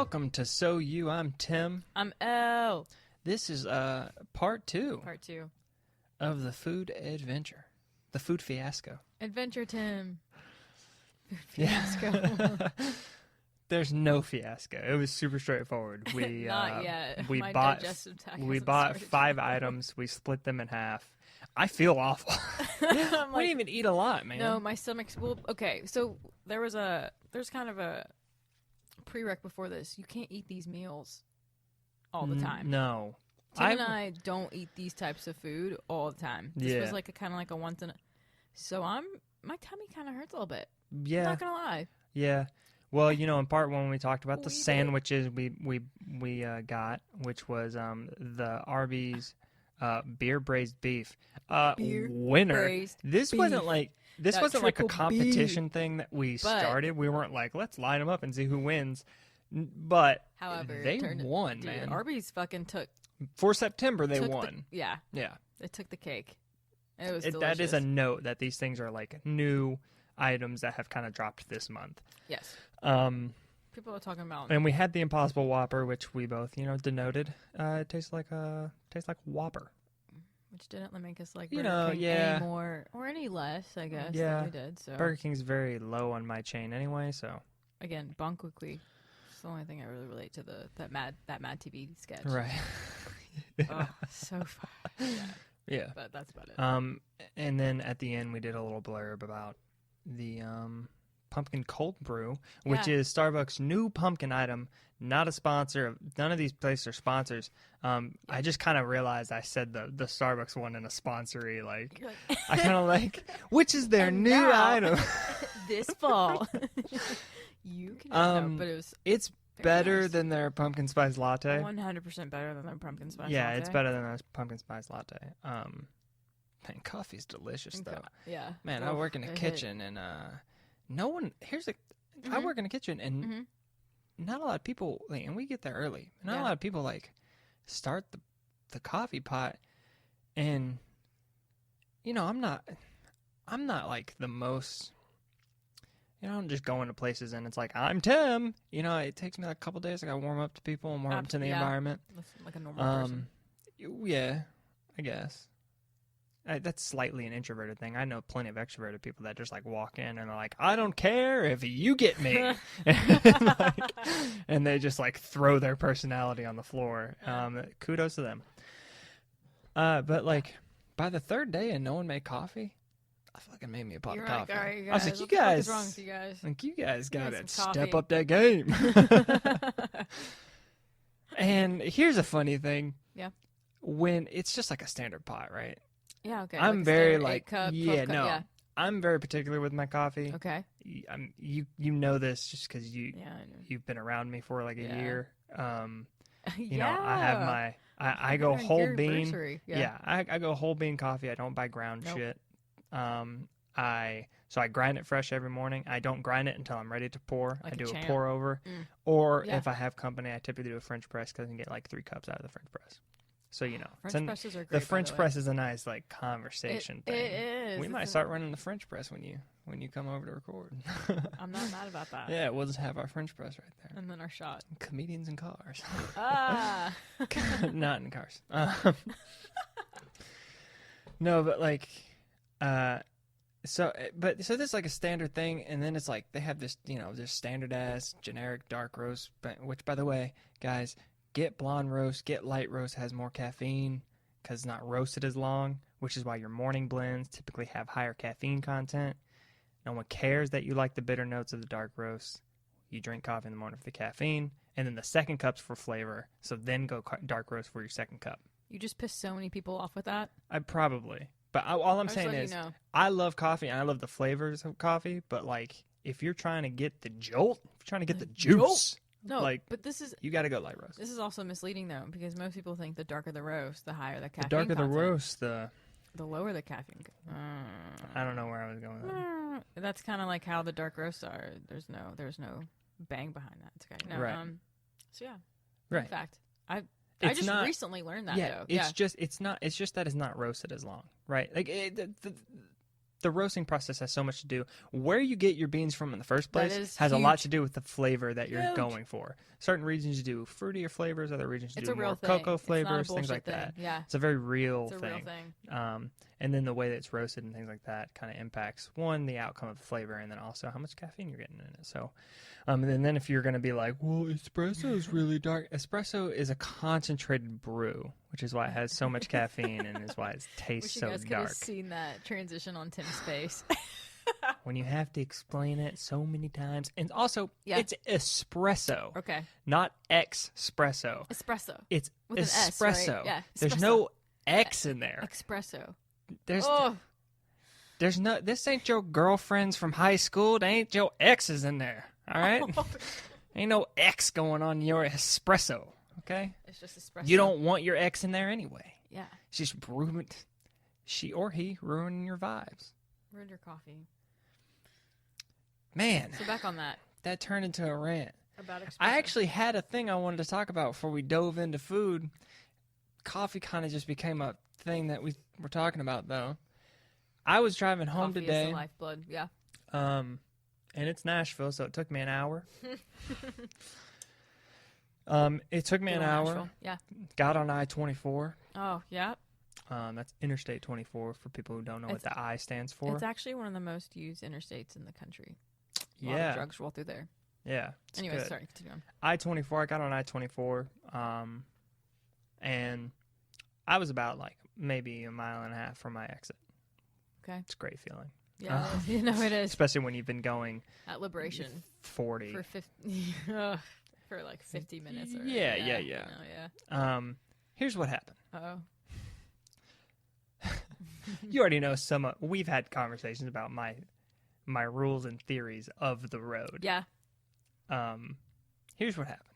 Welcome to So You. I'm Tim. I'm Elle. This is part two Part 2. of the food adventure, the food fiasco. Adventure Tim. Yeah. Fiasco. There's no fiasco. It was super straightforward. We Not yet. we My bought digestive tract we hasn't bought started 5 yet. items. We split them in half. I feel awful. I'm We like, didn't even eat a lot, man. no, my stomach's full. Okay, so there's kind of a prereq before this. You can't eat these meals all the time. No. Tim and I don't eat these types of food all the time. This Yeah. was like a kind of like a once in a. So my tummy kind of hurts a little bit. I'm Yeah. not gonna lie. Yeah. Well, in part one we talked about the We did. sandwiches we got, which was the Arby's beer braised beef. Beer Winner. braised This beef. wasn't like That a triple competition thing that we started. We weren't like, let's line them up and see who wins. But However, they it turned, won, dude, man. Arby's fucking took For September they the- won. yeah, Yeah. they took the cake. It was That is a delicious. note that these things are like new items that have kind of dropped this month. Yes. People are talking about. And we had the Impossible Whopper, which we both, denoted. It tastes like Whopper. Which didn't make us like You Burger know, King yeah. any more or any less, I guess. Yeah. Than we did. So Burger King's very low on my chain anyway, so again, bon quickly. It's the only thing I really relate to that Mad TV sketch. right. Oh, so far. Yeah, Yeah. but that's about it. And then at the end we did a little blurb about the pumpkin cold brew, which Yeah. is Starbucks' new pumpkin item. Not a sponsor. None of these places are sponsors. I just kind of realized I said the Starbucks one in a sponsory, like, You're like, I kind of like, which is their And new now- item. this fall. You can. No, but it was It's very better nice. than their pumpkin spice latte. 100% better than their pumpkin spice Yeah, latte. it's better than a pumpkin spice latte. Man, coffee's delicious And though. Yeah. Man, I Oof, work in a it hit. kitchen and no one I Mhm. work in a kitchen and Mhm. not a lot of people and we get there early. Not a Yeah. lot of people like start the coffee pot and I'm not like the most I'm just going to places and it's like I'm Tim. It takes me like a couple days. I got to warm up to people and warm up to the Yeah. environment. That's like a normal person. Yeah, I guess. That's slightly an introverted thing. I know plenty of extroverted people that just like walk in and they're like, I don't care if you get me. and they just like throw their personality on the floor. Kudos to them. But like by the third day and no one made coffee, I fucking made me a pot You're of like, coffee. all right, you I was guys, like, you what the fuck guys, is wrong with you guys? like you guys Give me gotta some step coffee. up that game. And here's a funny thing. Yeah. When it's just like a standard pot, right? Yeah, okay. I'm like a very standard like 8 cup, 12 yeah, cup, no. Yeah. I'm very particular with my coffee. Okay. You know this just because Yeah. I know. you've been around me for like a Yeah. year. Yeah. I have my I go Happy whole bean. anniversary. Yeah, I go whole bean coffee. I don't buy ground Nope. shit. So I grind it fresh every morning. I don't grind it until I'm ready to pour. Like I a do a champ. pour over, Mm. or Yeah. if I have company, I typically do a French press because I can get like 3 cups out of the French press. So French presses are great. the by French way. press is a nice like conversation thing. It is. We It's might a- start running the French press when you come over to record. I'm not mad about that. Yeah, we'll just have our French press right there. And then our shot. Comedians in cars. Ah. Not in cars. No, but like, so this is like a standard thing, and then it's like they have this, this standard ass generic dark roast, which by the way, guys, get blonde roast, get light roast, has more caffeine because it's not roasted as long, which is why your morning blends typically have higher caffeine content. No one cares that you like the bitter notes of the dark roast. You drink coffee in the morning for the caffeine, and then the second cup's for flavor. So then go dark roast for your second cup. You just pissed so many people off with that. I probably, but all I'm I saying just is, let you know. I love coffee and I love the flavors of coffee. But like, if you're trying to get the jolt, if you're trying to get the juice, No, like, but this is you got to go light roast. this is also misleading though, because most people think the darker the roast, the higher the The caffeine. darker the content. roast, the lower the caffeine. I don't know where I was going with that. That's kind of like how the dark roasts are. There's no bang behind that. It's okay. No, Right. So yeah. Right. In fact, I It's just not- recently learned that Yeah, though. it's just that it's not roasted as long, right? Like the roasting process has so much to do. Where you get your beans from in the first That place is has a lot huge. to do with the flavor that you're Huge. going for. Certain regions do fruitier flavors, other regions It's do a real more thing. cocoa It's not a flavors, things bullshit like thing. that. Yeah, It's a very real it's a thing. real thing. And then the way that it's roasted and things like that kind of impacts, one, the outcome of the flavor, and then also how much caffeine you're getting in it. So, and then if you're going to be like, well, espresso is really dark. Espresso is a concentrated brew, which is why it has so much caffeine and is why it tastes Wish you so guys could dark. have seen that transition on Tim's face. When you have to explain it so many times. And also, Yeah. it's espresso, Okay, not espresso. espresso It's with an S, right? espresso. Yeah, There's espresso. no X in there. Espresso. There's Oh, there's no. This ain't your girlfriends from high school. There ain't your exes in there. All right. Ain't no X going on your espresso. Okay. it's just espresso. You don't want your ex in there anyway. Yeah, She's ruined. She or he ruining your vibes. ruined your coffee. Man, So back on that that turned into a rant. about espresso. I actually had a thing I wanted to talk about before we dove into food. Coffee kind of just became a thing that we were talking about, though. I was driving home Coffee is today, the lifeblood. Yeah. and it's Nashville, so it took me an hour. It took me Good an old hour. Nashville. Yeah. Got on I-24. Oh, yeah. That's Interstate 24 for people who don't know what It's- the I stands for. It's actually one of the most used interstates in the country. A lot Yeah, of drugs roll through there. yeah. It's Anyways, good. sorry, continue on. I-24. I got on I-24, and I was about like maybe a mile and a half from my exit. Okay. It's a great feeling, Yeah, you know it is. especially when you've been going At Liberation 40. for 50, for like 50 minutes. Or, Yeah. you know, yeah. Here's what happened. Uh-oh. You already know some. We've had conversations about my rules and theories of the road. Yeah. Here's what happened.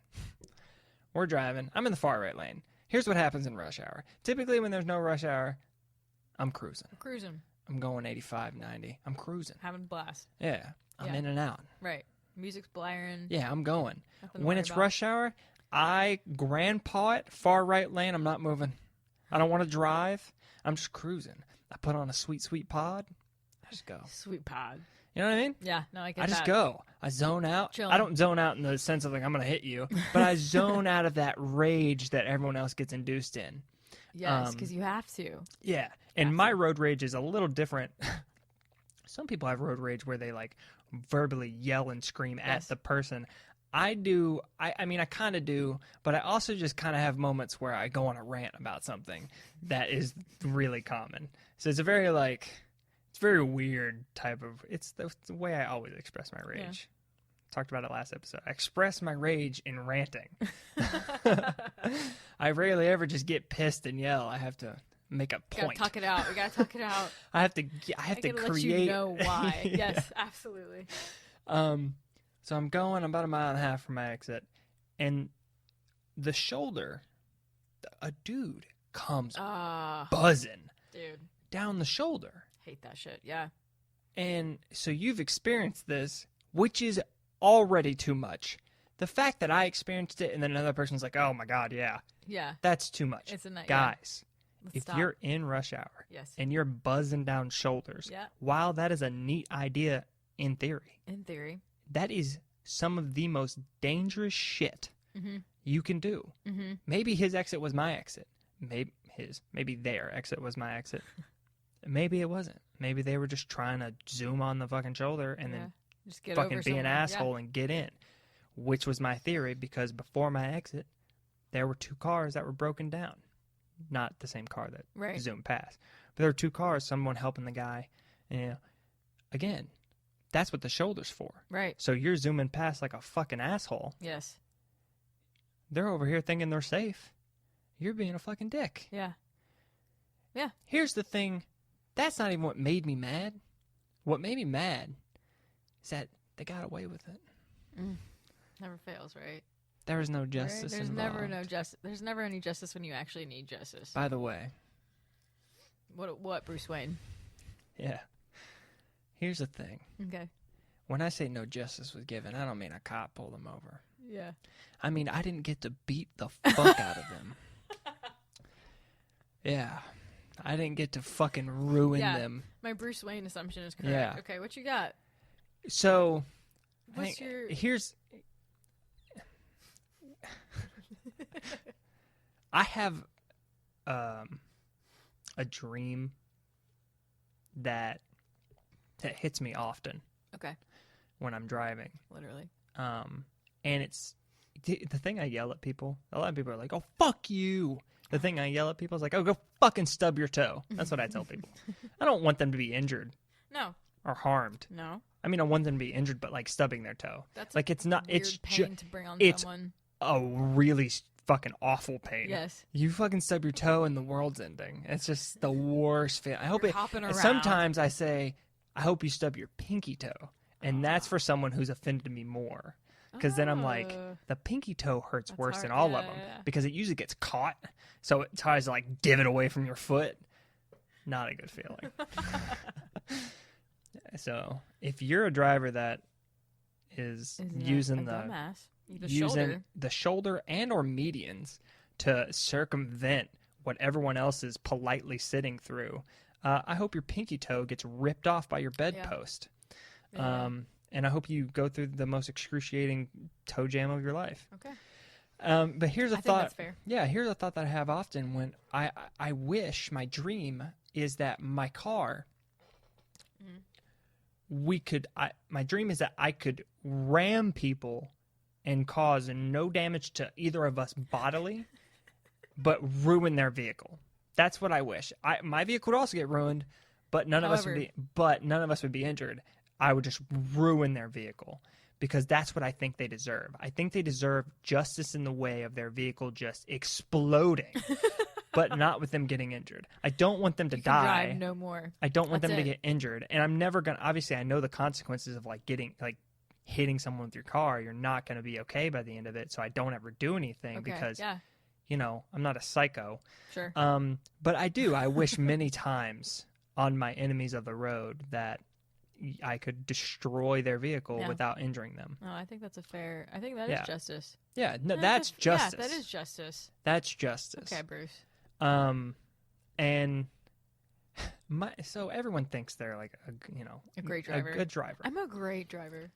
We're driving. I'm in the far right lane. Here's what happens in rush hour. Typically, when there's no rush hour, I'm cruising. Cruising. I'm going 85, 90. I'm cruising. Having a blast. Yeah. I'm Yeah. in and out. Right. Music's blaring. Yeah, I'm going. Nothing to When worry it's about. rush hour, I grandpa it, far right lane. I'm not moving. I don't want to drive. I'm just cruising. I put on a sweet, sweet pod. I just go. Sweet pod. You know what I mean? Yeah. No, I get I just that. go. I zone out. Chilling. I don't zone out in the sense of like I'm going to hit you, but I zone out of that rage that everyone else gets induced in. Yes, because you have to. Yeah. And Gotcha. my road rage is a little different. Some people have road rage where they like verbally yell and scream at Yes. the person. I do. I mean, I kind of do, but I also just kind of have moments where I go on a rant about something that is really common. So it's a very like, it's very weird type of, it's the way I always express my rage. Yeah. Talked about it last episode. I express my rage in ranting. I rarely ever just get pissed and yell. I have to make a Gotta point. talk it out. We gotta talk it out. I have to I gotta create. let you know why. Yeah. Yes, absolutely. So I'm going about a mile and a half from my exit, and the shoulder, a dude comes Ah, buzzing dude, down the shoulder. hate that shit. Yeah. And so you've experienced this, which is already too much. The fact that I experienced it and then another person's like, oh my God, yeah, Yeah. that's too much. It's a night. Guys, Let's if stop. you're in rush hour Yes. and you're buzzing down shoulders, Yeah. while that is a neat idea in theory, In theory. that is some of the most dangerous shit Mm-hmm. you can do. Mm-hmm. Maybe his exit was my exit. Maybe their exit was my exit. Maybe it wasn't. Maybe they were just trying to zoom on the fucking shoulder and then Just get fucking over be an someone. asshole and get in, which was my theory because before my exit, there were two cars that were broken down. Not the same car that Yeah. Right. zoomed past, but there were two cars, someone helping the guy. And, you know, again, that's what the shoulder's for. Right. So you're zooming past like a fucking asshole. Yes. They're over here thinking they're safe. You're being a fucking dick. Yeah. Here's the thing. That's not even what made me mad. What made me mad is that they got away with it. Never fails, right? There was no Right? justice There's involved. never no justice. There's never any justice when you actually need justice. By the way, What, Bruce Wayne? yeah. Here's the thing. Okay. When I say no justice was given, I don't mean a cop pulled them over. Yeah. I mean, I didn't get to beat the fuck out of them. Yeah. I didn't get to fucking ruin Yeah. them. My Bruce Wayne assumption is correct. Yeah. Okay, what you got? So, What's your... here's. I have a dream that hits me often Okay, when I'm driving. literally. And it's the thing I yell at people. A lot of people are like, "Oh, fuck you." The thing I yell at people is like, "Oh, go fucking stub your toe." That's what I tell people. I don't want them to be injured No, or harmed. no. I mean, I want them to be injured, but like stubbing their toe. That's Like it's not. weird It's pain to bring on it's- someone. a really fucking awful pain. Yes. You fucking stub your toe and the world's ending. It's just the worst feeling. I hope You're it. hopping around. Sometimes I say, I hope you stub your pinky toe, and that's for someone who's offended me more. Because then I'm like, Oh. the pinky toe hurts That's worse hard. than all Yeah, of them yeah. because it usually gets caught, so it tries to like divot away from your foot. Not a good feeling. So if you're a driver that is Isn't that using a the dumbass? The using shoulder. the shoulder and or medians to circumvent what everyone else is politely sitting through, I hope your pinky toe gets ripped off by your bedpost. Yeah. And I hope you go through the most excruciating toe jam of your life. Okay. But here's a I think thought. that's fair. Yeah, here's a thought that I have often when I wish, my dream is that my car, my dream is that I could ram people and cause no damage to either of us bodily, but ruin their vehicle. That's what I wish. My vehicle would also get ruined, but none of us would be injured. I would just ruin their vehicle because that's what I think they deserve. I think they deserve justice in the way of their vehicle just exploding, but not with them getting injured. I don't want them to You can die. drive no more. I don't want That's them to it. get injured. And I'm never going to, obviously I know the consequences of hitting someone with your car. You're not going to be okay by the end of it. So I don't ever do anything Okay. because, Yeah. I'm not a psycho. Sure. But I wish many times on my enemies of the road that I could destroy their vehicle Yeah. without injuring them. No, I think that's a fair. I think that is Yeah. justice. Yeah, no, Yeah, that's justice. Yeah, that is justice. That's justice. Okay, Bruce. And so everyone thinks they're like A great driver. a good driver. I'm a great driver.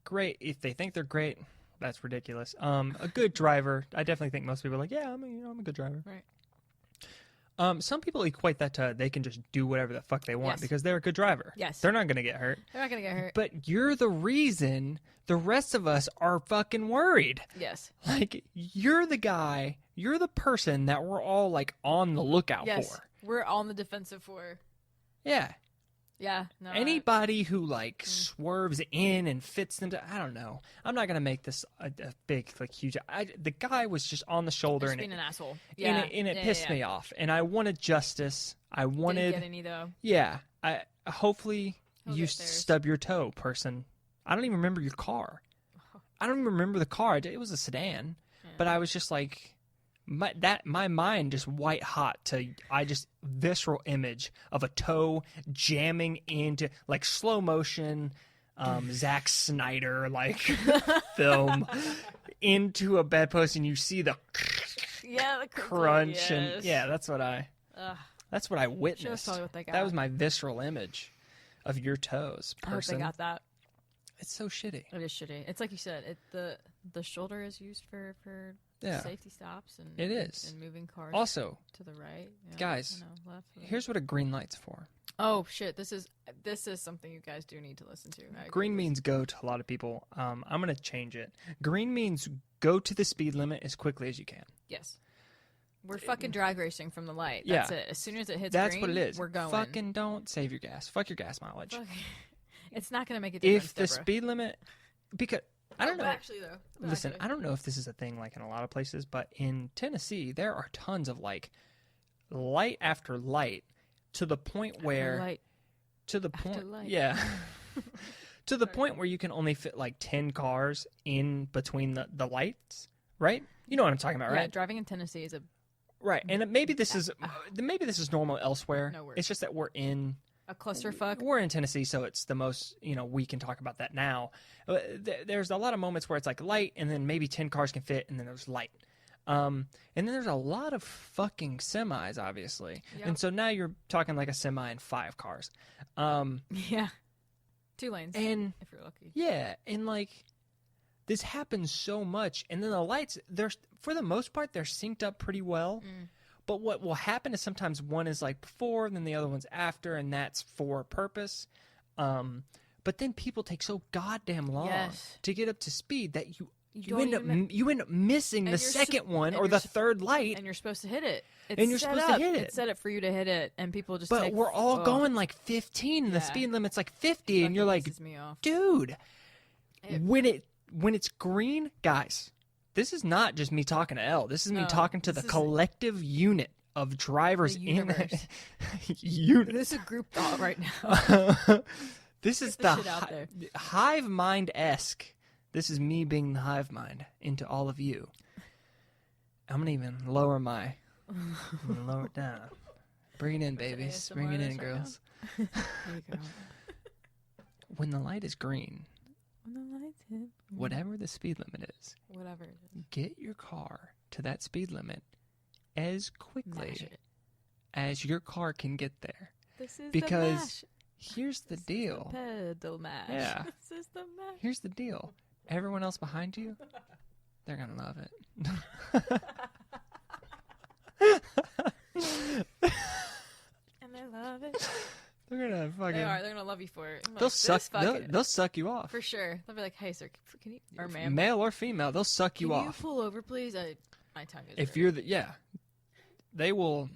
Great. If they think they're great, that's ridiculous. A good driver, I definitely think most people are like, yeah, I'm a good driver. Right. Some people equate that to they can just do whatever the fuck they want Yes. because they're a good driver. Yes. They're not going to get hurt. They're not gonna get hurt. But you're the reason the rest of us are fucking worried. Yes. Like, you're the guy, you're the person that we're all like on the lookout Yes. for. We're on the defensive for. Yeah. Yeah. No. Anybody who like swerves in and fits into, I don't know. I'm not gonna make this a big like huge. The guy was just on the shoulder just and being an asshole. and Yeah. it pissed me off. And I wanted justice. I wanted, Didn't get any though. yeah. I hopefully He'll you get theirs. stub your toe, person. I don't even remember your car. I don't even remember the car. It was a sedan, but I was just like. My mind just white hot to visceral image of a toe jamming into like slow motion Zack Snyder like film into a bedpost and you see the Yeah. The crunch yes. and yeah, that's what I Show us witnessed. probably what they got. That was my visceral image of your toes, I hope person. they got that. It's so shitty. It is shitty. It's like you said. The shoulder is used for Yeah. safety stops and It is. and moving cars Also, to the right. Yeah, guys, left. here's what a green light's for. Oh shit! This is something you guys do need to listen to. I agree Green with means go to a lot of people. I'm going to change it. Green means go to the speed limit as quickly as you can. yes. We're fucking drag racing from the light. Yeah. That's it. As soon as it hits That's green, what it is. we're going. Fucking don't save your gas. Fuck your gas mileage. Fuck. It's not gonna make a difference. If the Deborah. speed limit, because I don't But know. actually, though. But Listen, actually. I don't know if this is a thing like in a lot of places, but in Tennessee, there are tons of like light after light to the point where Light. to the after point, light. yeah, to the point where you can only fit like 10 cars in between the lights, right? You know what I'm talking about, Yeah, right? driving in Tennessee is a Right, and maybe this is normal elsewhere. Nowhere. It's just that we're in clusterfuck. We're in Tennessee, so it's the most, we can talk about that now. There's a lot of moments where it's like light, and then maybe 10 cars can fit, and then there's light. And then there's a lot of fucking semis, obviously. Yep. And so now you're talking like a semi and 5 cars. Yeah. 2 lanes. And if you're lucky. yeah, and like this happens so much. And then the lights, they're for the most part, they're synced up pretty well. But what will happen is sometimes one is like before, and then the other one's after, and that's for a purpose. But then people take so goddamn long Yes. to get up to speed that you don't end up even you end up missing And the you're second one and or you're the sup- third light. and you're supposed to hit it. It's And you're set supposed to up. hit it. It's set up for you to hit it, and people just But take, we're all ugh, going like 15, and the Yeah. speed limit's like 50, and you're fucking like, pisses me off. dude, It- when it's green, guys, this is not just me talking to Elle. This is me No, talking to the this is- collective unit of drivers The in universe. unit. This is a group thought right now. This is the the shit out there. hive mind-esque. This is me being the hive mind into all of you. I'm gonna even lower my lower it down. Bring it in, babies. Bring it ASMR in, this right now. girls. There you go. When the light is green, When the lights hit, whatever the speed limit is, whatever it is, get your car to that speed limit as quickly mash it. as your car can get there. This is Because the mash. here's the This is deal. pedal mash. Yeah. This is the mash. Here's the deal. Everyone else behind you, they're gonna love it. And they love it. They're gonna fucking. They are. They're gonna love you for it. I'm They'll like, suck. this fucking- They'll suck you off. for sure. They'll be like, "Hey, sir, can you or ma'am, Male or female, they'll suck you can you off. pull over, please? My tongue is. If hurt. you're the they will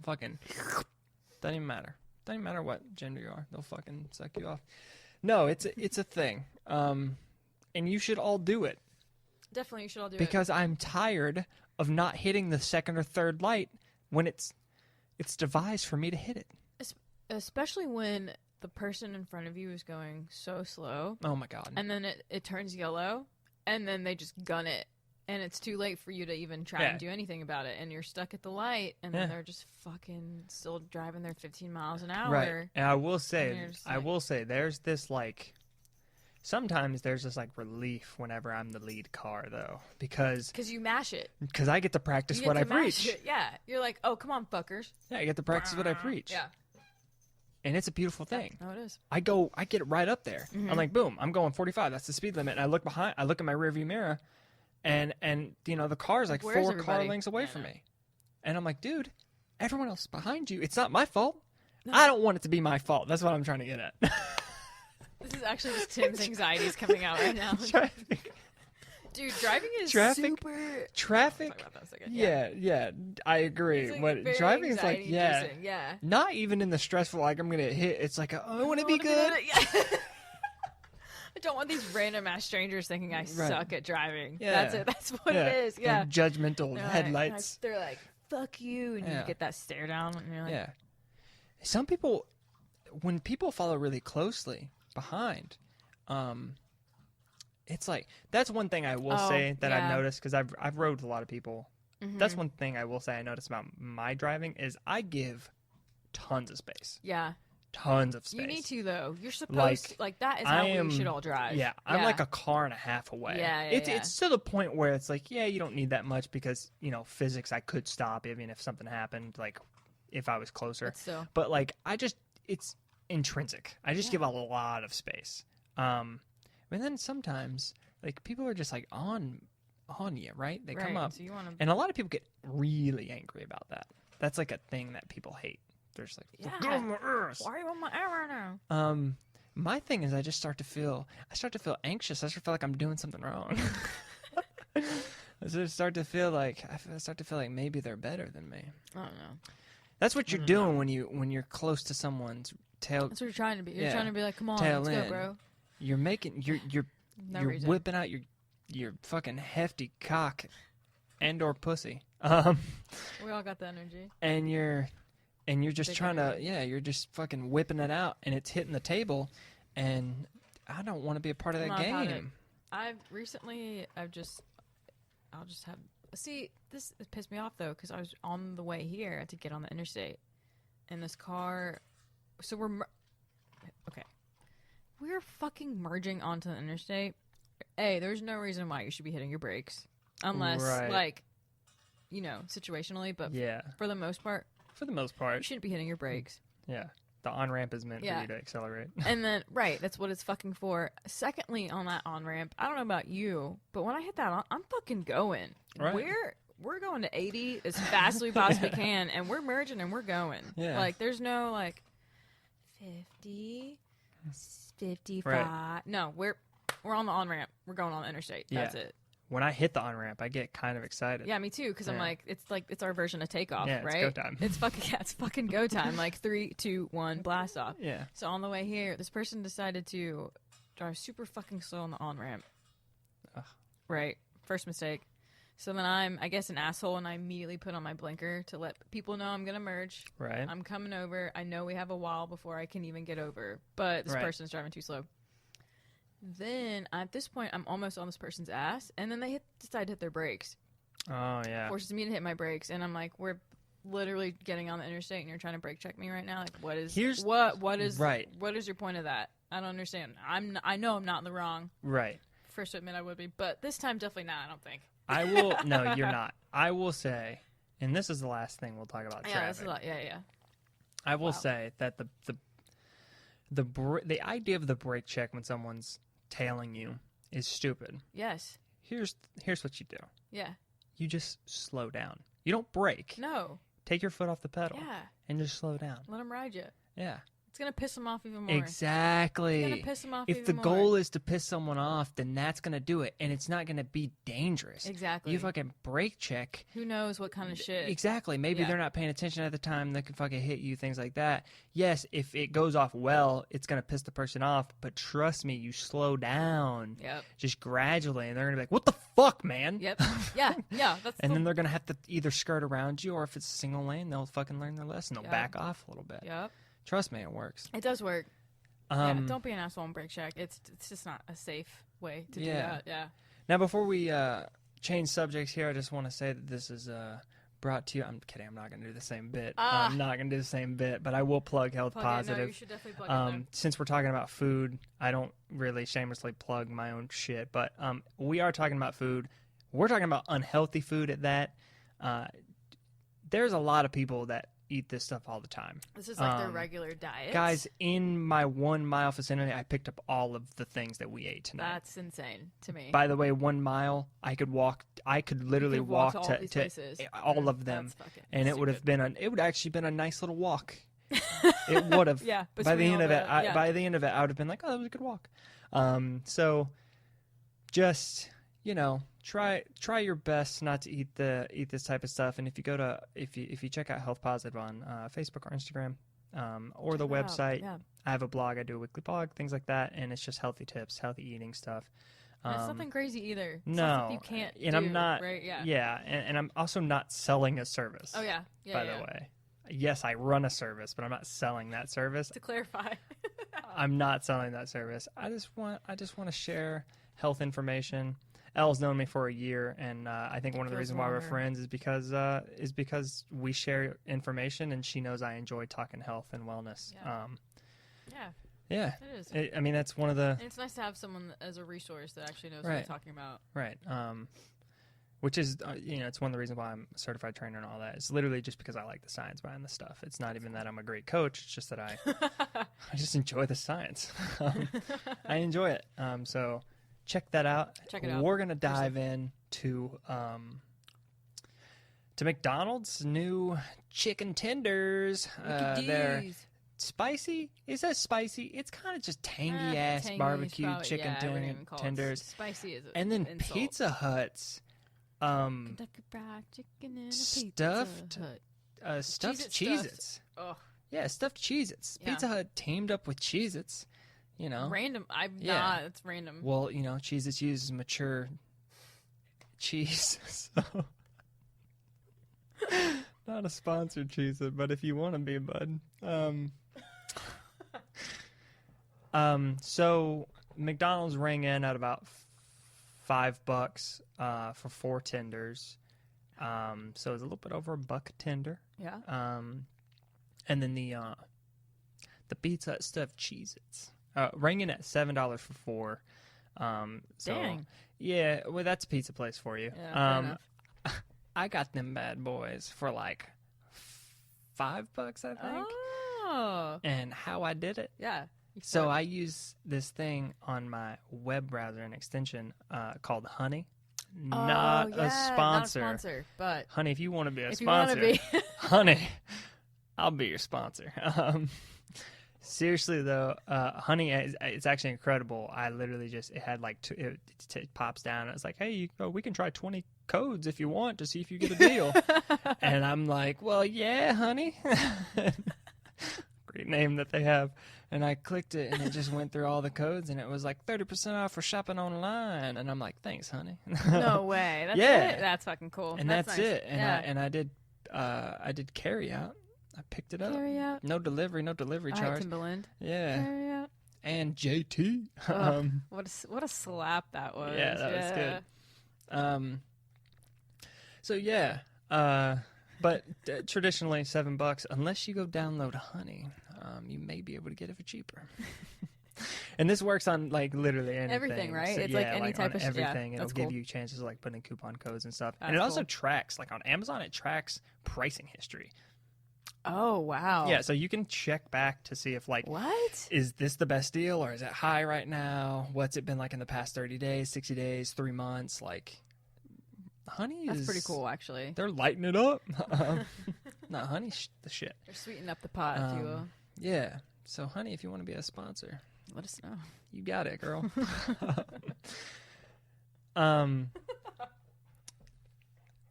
fucking. Doesn't even matter. Doesn't even matter what gender you are. They'll fucking suck you off. No, it's a thing. And you should all do it Definitely, you should all do it. because I'm tired of not hitting the second or third light when it's devised for me to hit it. Especially when the person in front of you is going so slow, Oh my god. and then it turns yellow, and then they just gun it, and it's too late for you to even try Yeah. and do anything about it, and you're stuck at the light, and Yeah. then they're just fucking still driving their 15 miles an hour. Right. And I will And say, you're just like- there's this like, sometimes there's this like relief whenever I'm the lead car though, because Because you mash it. I get to practice You get what to I mash preach. it. Yeah. You're like, oh, come on, fuckers. Yeah, I get to practice what I preach. Yeah. And it's a beautiful thing. No, it is. I get it right up there. Mm-hmm. I'm like, boom, I'm going 45. That's the speed limit. And I look in my rearview mirror, and you know the car's like Where's 4 car everybody? lengths away Yeah, from no. me, and I'm like, dude, everyone else behind you. It's not my fault. I don't want it to be my fault. That's what I'm trying to get at. This is actually just Tim's anxieties coming out right now. Traffic. Dude, driving is Traffic? super. Traffic. Talk about that in a second. Yeah, I agree. It's like But very driving is like, yeah, anxiety-inducing, yeah. not even in the stressful, like I'm gonna hit. It's like, I want to be good. Yeah. I don't want these random ass strangers thinking I suck at driving. Yeah. That's it. That's what it is. Yeah. And judgmental They're like- headlights. they're like, fuck you. And Yeah. you get that stare down. And you're like, Yeah. Some people, when people follow really closely behind, it's like that's one thing I will Oh, say that I've yeah. noticed because I've rode with a lot of people. Mm-hmm. That's one thing I will say I notice about my driving is I give tons of space, yeah. tons of space. You need to, though. You're supposed Like, to. Like, that is I how am- we should all drive. Yeah, I'm like a car and a half away. Yeah, it's yeah. it's to the point where it's like, yeah, you don't need that much because physics. I could stop even if something happened, like if I was closer. But still. But like it's intrinsic. I just give a lot of space. And then sometimes like people are just like on you, right? They come Right, up, so you wanna- and a lot of people get really angry about that. That's like a thing that people hate. They're just like, Yeah. "Get on my ass." Why are you on my air right now? My thing is I start to feel anxious. I start I'm doing something wrong. I start to feel like maybe they're better than me. I don't know. That's what you're doing when you're close to someone's tail. That's what you're trying to be. You're Yeah. trying to be like, come on, Tail let's in. go, bro. You're making you're No you're reason. whipping out your fucking hefty cock and or pussy. We all got the energy. And you're just Big trying to energy. you're just fucking whipping it out and it's hitting the table and I don't want to be a part of that I'm not about it. game. I'll just have. See, this pissed me off though because I was on the way here to get on the interstate, and this car. So okay. We're fucking merging onto the interstate. There's no reason why you should be hitting your brakes. unless Right. like, you know, situationally. But Yeah. for the most part, For the most you part. shouldn't be hitting your brakes. Yeah. The on-ramp is meant for Yeah. you to accelerate. And then, right, that's what it's fucking for. Secondly, on that on ramp, I don't know about you, but when I hit that, I'm fucking going. Right. We're going to 80 as fast as we possibly can, and we're merging and we're going. Yeah. Like, there's no like 50, 55. Right. No, we're on the on ramp. We're going on the interstate. That's Yeah. it. When I hit the on-ramp, I get kind of excited. Yeah, me too. Because I'm Yeah. like it's our version of takeoff, Yeah, it's right? go time. It's fucking go time. Like 3, 2, 1, blast off. Yeah. So on the way here, this person decided to drive super fucking slow on the on ramp. Ugh. Right. First mistake. So then I'm, I guess, an asshole, and I immediately put on my blinker to let people know I'm gonna merge. Right. I'm coming over. I know we have a while before I can even get over, but this Right. person's driving too slow. Then at this point, I'm almost on this person's ass, and then they decide to hit their brakes. Oh, yeah. Forces me to hit my brakes, and I'm like, we're literally getting on the interstate, and you're trying to brake check me right now. Like, what is what is right. What is your point of that? I don't understand. I know I'm not in the wrong. Right. First to admit I would be, but this time definitely not. I don't think. I will. No, you're not. I will say, and this is the last thing we'll talk about Yeah, traffic. that's a lot. Yeah. I will Wow. say that the idea of the brake check when someone's tailing you is stupid. Yes. Here's what you do. Yeah. You just slow down. You don't brake. No. Take your foot off the pedal Yeah. and just slow down. Let them ride you. Yeah. It's gonna piss them off even more. Exactly. It's gonna piss them off If the even more. goal is to piss someone off, then that's going to do it. And it's not going to be dangerous. Exactly. You fucking brake check. Who knows what kind of shit? Exactly. Maybe Yeah. they're not paying attention at the time. They can fucking hit you, things like that. Yes, if it goes off well, it's going to piss the person off. But trust me, you slow down Yep. just gradually. And they're going to be like, what the fuck, man? Yep. Yeah. Yeah. That's. And then they're going to have to either skirt around you, or if it's a single lane, they'll fucking learn their lesson. They'll Yeah. back off a little bit. Yep. Trust me, it works. It does work. Yeah. Don't be an asshole and brake check. It's just not a safe way to do Yeah. that. Yeah. Now, before we change subjects here, I just want to say that this is brought to you. I'm kidding. I'm not going to do the same bit. Ah. I'm not going to do the same bit, but I will plug Health Plug it. No, Positive. you should definitely plug it. Since we're talking about food, I don't really shamelessly plug my own shit, but we are talking about food. We're talking about unhealthy food at that. There's a lot of people that eat this stuff all the time. This is like their regular diet. Guys, in my 1 mile vicinity, I picked up all of the things that we ate tonight. That's insane to me. By the way, 1 mile, I could literally You could walk to all to, these to places. all of them, That's fucking and it would have stupid. been it would actually been a nice little walk. It would have. Yeah. By the between end all of it, yeah. by the end of it, I would have been like, oh, that was a good walk. So just try your best not to eat this type of stuff. And if you check out Health Positive on Facebook or Instagram, or Check the it out. website, Yeah. I have a blog. I do a weekly blog, things like that, and it's just healthy tips, healthy eating stuff. And it's nothing crazy either. It's No, stuff that you can't and do, I'm not. right? Yeah. Yeah, and I'm also not selling a service. Oh yeah. Yeah. by yeah. the way, yes, I run a service, but I'm not selling that service. To clarify. I'm not selling that service. I just want to share health information. Elle's known me for a year, and I think one of the feels reasons why we're longer. friends is because we share information, and she knows I enjoy talking health and wellness. Yeah. Yeah, Yeah. It is. I mean, that's one of the And it's nice to have someone as a resource that actually knows what Right. they're talking about. right. Which is it's one of the reasons why I'm a certified trainer and all that. It's literally just because I like the science behind the stuff. It's not even that I'm a great coach. It's just that I just enjoy the science. I enjoy it. So check that out. Check it out. We're gonna dive in to McDonald's new chicken tenders. They're Mickey D's. spicy. Is that spicy? It's kind of just tangy ass Tangy is barbecue probably- chicken yeah, I wouldn't even call it tenders. Spicy is a And then insult. Pizza Hut's Kentucky Fried Chicken and a stuffed Pizza Hut. stuffed Cheez-It Cheez-Its. Ugh. Yeah, stuffed Cheez-Its. Yeah. Pizza Hut teamed up with Cheez-Its. Random. I'm Yeah. not. It's random. Well, Cheez-Its uses mature cheese. So not a sponsored Cheez-It, but if you want to be, bud. So McDonald's rang in at about $5 for 4 tenders. So it's a little bit over $1 a tender. Yeah. And then the Pizza Hut stuffed Cheez-Its rang in at $7 for 4. So Dang. yeah, well, that's a pizza place for you. Yeah, fair enough. I got them bad boys for like $5, I think. Oh, And how I did it. yeah. So I use this thing on my web browser, an extension called Honey. Not a sponsor. Not a sponsor, but Honey, if you want to be a if you want sponsor, to be, Honey, I'll be your sponsor. Seriously though, Honey, it's actually incredible. I literally just, it had like, it pops down. And it's like, hey, we can try 20 codes if you want to see if you get a deal. And I'm like, well, yeah, honey. Great name that they have. And I clicked it, and it just went through all the codes, and it was like 30% off for shopping online. And I'm like, thanks, honey. no way. That's Yeah. it? That's fucking cool. And that's nice. it. And yeah. I did carry out. I picked it up. Carry out. No delivery All right, charge. Timberland. Yeah. Carry out. And JT. Ugh, what a slap that was. Yeah, that was good. So yeah. But traditionally $7, unless you go download Honey, you may be able to get it for cheaper. And this works on like literally anything. Everything, right? So, it's yeah, like any type on of everything. Yeah, It'll that's give cool. you chances of like putting coupon codes and stuff. That's and it also cool. tracks, like on Amazon, it tracks pricing history. Oh wow. Yeah, so you can check back to see if like What? is this the best deal or is it high right now? What's it been like in the past 30 days, 60 days, 3 months? Like Honey That's is pretty cool, actually. They're lighting it up. No, Honey's the shit. They're sweetening up the pot, if you will. Yeah. So Honey, if you want to be a sponsor, Let us know. you got it, girl.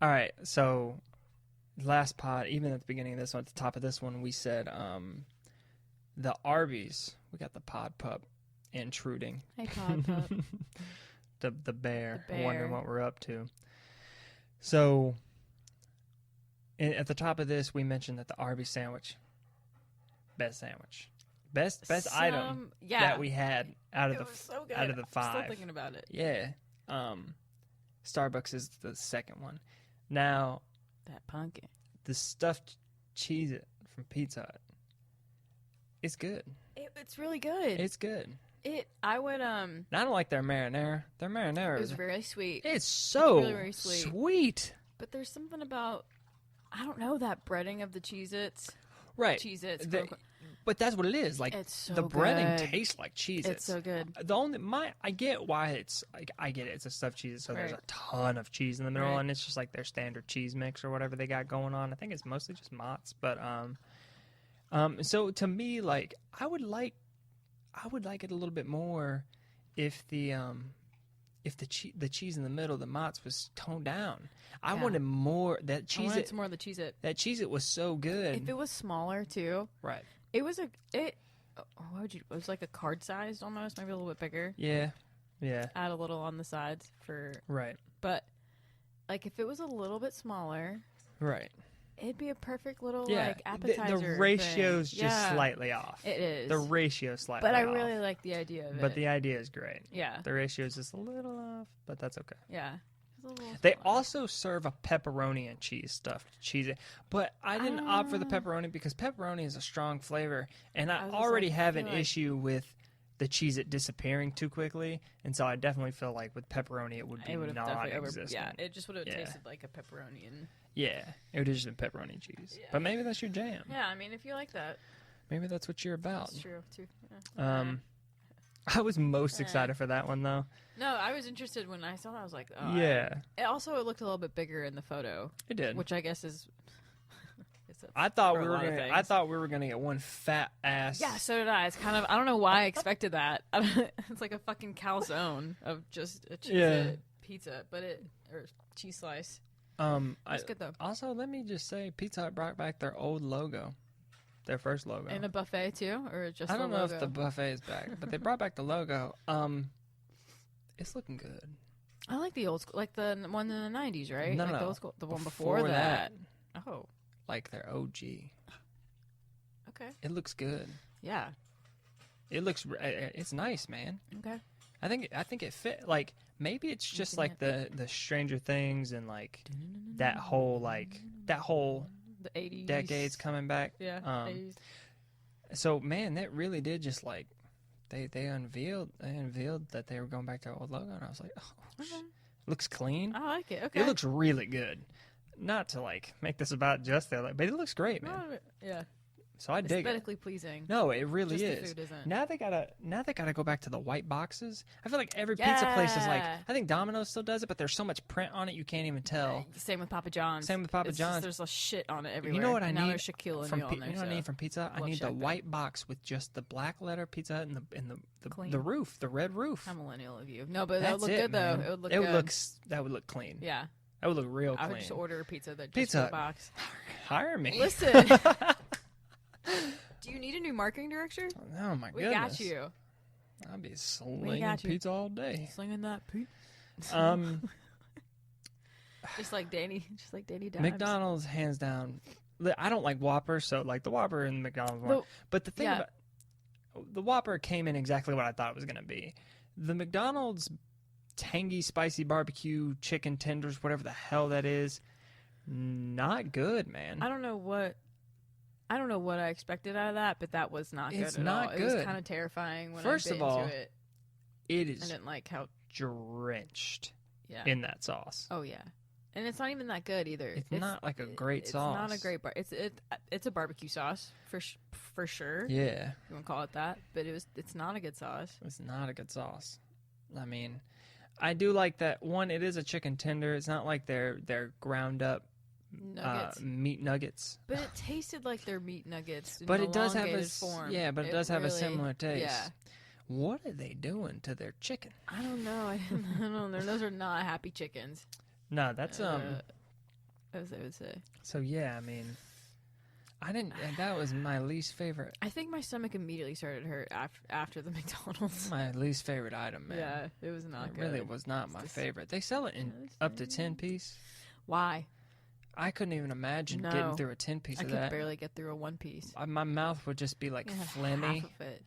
All right. So last pod, even at the beginning of this one, at the top of this one, we said the Arby's. We got the pod pup intruding. Hey, Pod Pup. the bear, The bear. wondering what we're up to. So at the top of this, we mentioned that the Arby's sandwich, best item Yeah. that we had out of It the was so good. out of the I'm still 5. thinking about it. Yeah. Starbucks is the second one. Now, That pumpkin. the stuffed Cheez-It from Pizza Hut. It's good. It's really good. It's good. I would And I don't like their marinara. Their marinara It was is very sweet. it's so really, very sweet. sweet. But there's something about I don't know that breading of the Cheez-Its. Right. Cheez-Its. The- But that's what it is. Like It's so the breading good. tastes like Cheez-Its. It's so good. I get why it's like I get it. It's a stuffed cheese, so there's Right. a ton of cheese in the middle, Right. and it's just like their standard cheese mix or whatever they got going on. I think it's mostly just Mott's, but so to me, like I would like it a little bit more if the cheese in the middle, the Mott's was toned down. I Yeah. wanted more that I cheese. wanted some more of the Cheez-It. That Cheez-It was so good. If it was smaller too, Right. it was what would you? It was like a card sized almost, maybe a little bit bigger. Yeah. Yeah. Add a little on the sides Right. but like if it was a little bit smaller, Right. it'd be a perfect little Yeah. like appetizer. The ratio's thing. just Yeah, slightly off. It is. The ratio's slightly but I off. really like the idea of it. But the idea is great. yeah, The ratio is just a little off, but that's okay. yeah. It's a little They smaller. also serve a pepperoni and cheese stuffed cheese, but I didn't opt for the pepperoni because pepperoni is a strong flavor, and I I was just already like, I have an feel like- issue with the Cheez-It disappearing too quickly, and so I definitely feel like with pepperoni it would be It would have definitely non-existent. yeah, it just would have Yeah. tasted like a pepperoni and Yeah, it would have just been pepperoni and cheese. Yeah. But maybe that's your jam. yeah. I mean, if you like that, Maybe that's what you're about. that's true too. Yeah. I was most Eh. excited for that one though. No, I was interested when I saw that. I was like, oh, Yeah, it looked a little bit bigger in the photo, it did. which I guess is. that's I thought for we a were lot of gonna. I things. thought we were gonna get one fat ass. Yeah, so did I. It's kind of I don't know why I expected that. It's like a fucking calzone of just a cheese Yeah. pizza, but or cheese slice. I, It's good though. also, let me just say, Pizza Hut brought back their old logo, their first logo. And a buffet too, or just I don't the know logo? if the buffet is back, but they brought back the logo. It's looking good. I like the old school, like the one in the '90s, right? No, like no, the old school, the one before that. Oh, like their OG. okay. It looks good. Yeah. It looks. It's nice, man. Okay. I think it fit. Like maybe it's just like the Stranger Things and like that whole The '80s decades coming back. Yeah. Um, 80s. So man, that really did just like they unveiled that they were going back to our old logo, and I was like, oh, Okay. looks clean. I like it. Okay. It looks really good. Not to like make this about just their, but it looks great, man. Yeah. So I dig it. Aesthetically pleasing. No, it really Just is. the food isn't. Now they gotta go back to the white boxes. I feel like every pizza place is like, Yeah. I think Domino's still does it, but there's so much print on it you can't even tell. Same with Papa John's. Same with Papa It's just John's. there's a shit on it everywhere. You know what I and now need there's Shaquille from O'Neal on there. you know what I so. need from Pizza Hut? I love need the Shaq, though. white box with just the black letter Pizza Hut and the Clean. roof, the red roof. How millennial of you. No, but that That's would look it, good though. man. It would look It good. that would look clean. Yeah. That would look real I clean. would just order a pizza that just Pizza for Hut. a box. Hire me. Listen. Do you need a new marketing director? Oh my We goodness. got you. I'd be slinging got you. pizza all day. Slinging that pizza. Just like Danny Dimes. McDonald's hands down. I don't like Whopper, so like the Whopper and McDonald's one. But the thing yeah. about the Whopper came in exactly what I thought it was going to be. The McDonald's tangy spicy barbecue chicken tenders, whatever the hell that is, not good, man. I don't know what I expected out of that, but that was not good It's at not all. It was good. kind of terrifying when First I bit of all, into it. It I is didn't like how. drenched Yeah. in that sauce. Oh yeah, and it's not even that good either. It's not like a great sauce. It's not a great it's a barbecue sauce for sure. Yeah, You want to call it that, but it's not a good sauce. it's not a good sauce. I mean, I do like that one. It is a chicken tender. It's not like they're ground up Nuggets. meat nuggets. But it tasted like their meat nuggets. In But an it does have a elongated form. yeah, but it does have a really- similar taste. Yeah, What are they doing to their chicken? I don't know. I don't know. Those are not happy chickens. No, that's As I would say. So yeah, I mean, I didn't. That was my least favorite. I think my stomach immediately started to hurt after the McDonald's. My least favorite item, man. Yeah, it was not It good. really was not my favorite. They sell it in up to 10 piece. Why? I couldn't even imagine No. getting through a 10 piece I of could that. barely get through a one piece. My mouth would just be like Yeah, phlegmy. half of it.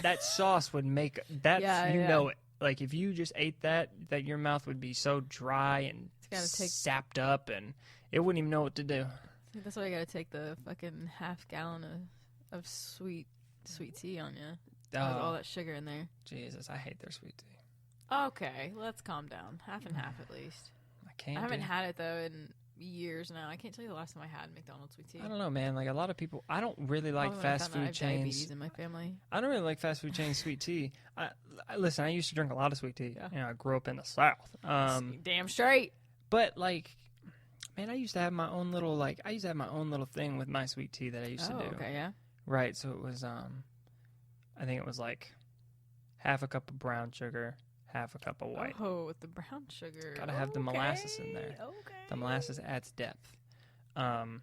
That sauce would make that Yeah, you yeah. know it. Like if you just ate that your mouth would be so dry and gotta take- sapped up, and it wouldn't even know what to do. That's why I gotta take the fucking half gallon of sweet tea on you. With all Oh, that sugar in there. Jesus, I hate their sweet tea. Okay, let's calm down. Half and half at least. I can't. I haven't do- had it though in years now. I can't tell you the last time I had McDonald's sweet tea. I don't know, man. Like a lot of people, I don't really like Probably when I fast found out I food have diabetes chains. in my family. I don't really like fast food chains sweet tea. Listen, I used to drink a lot of sweet tea. Yeah. You know, I grew up in the South. Damn straight. But like, man, I used to have my own little thing with my sweet tea that I used to do. Okay, yeah. Right. So it was I think it was like half a cup of brown sugar, half a cup of white. Oh, with the brown sugar. Gotta have the molasses in there. Okay. The molasses adds depth. Hmm.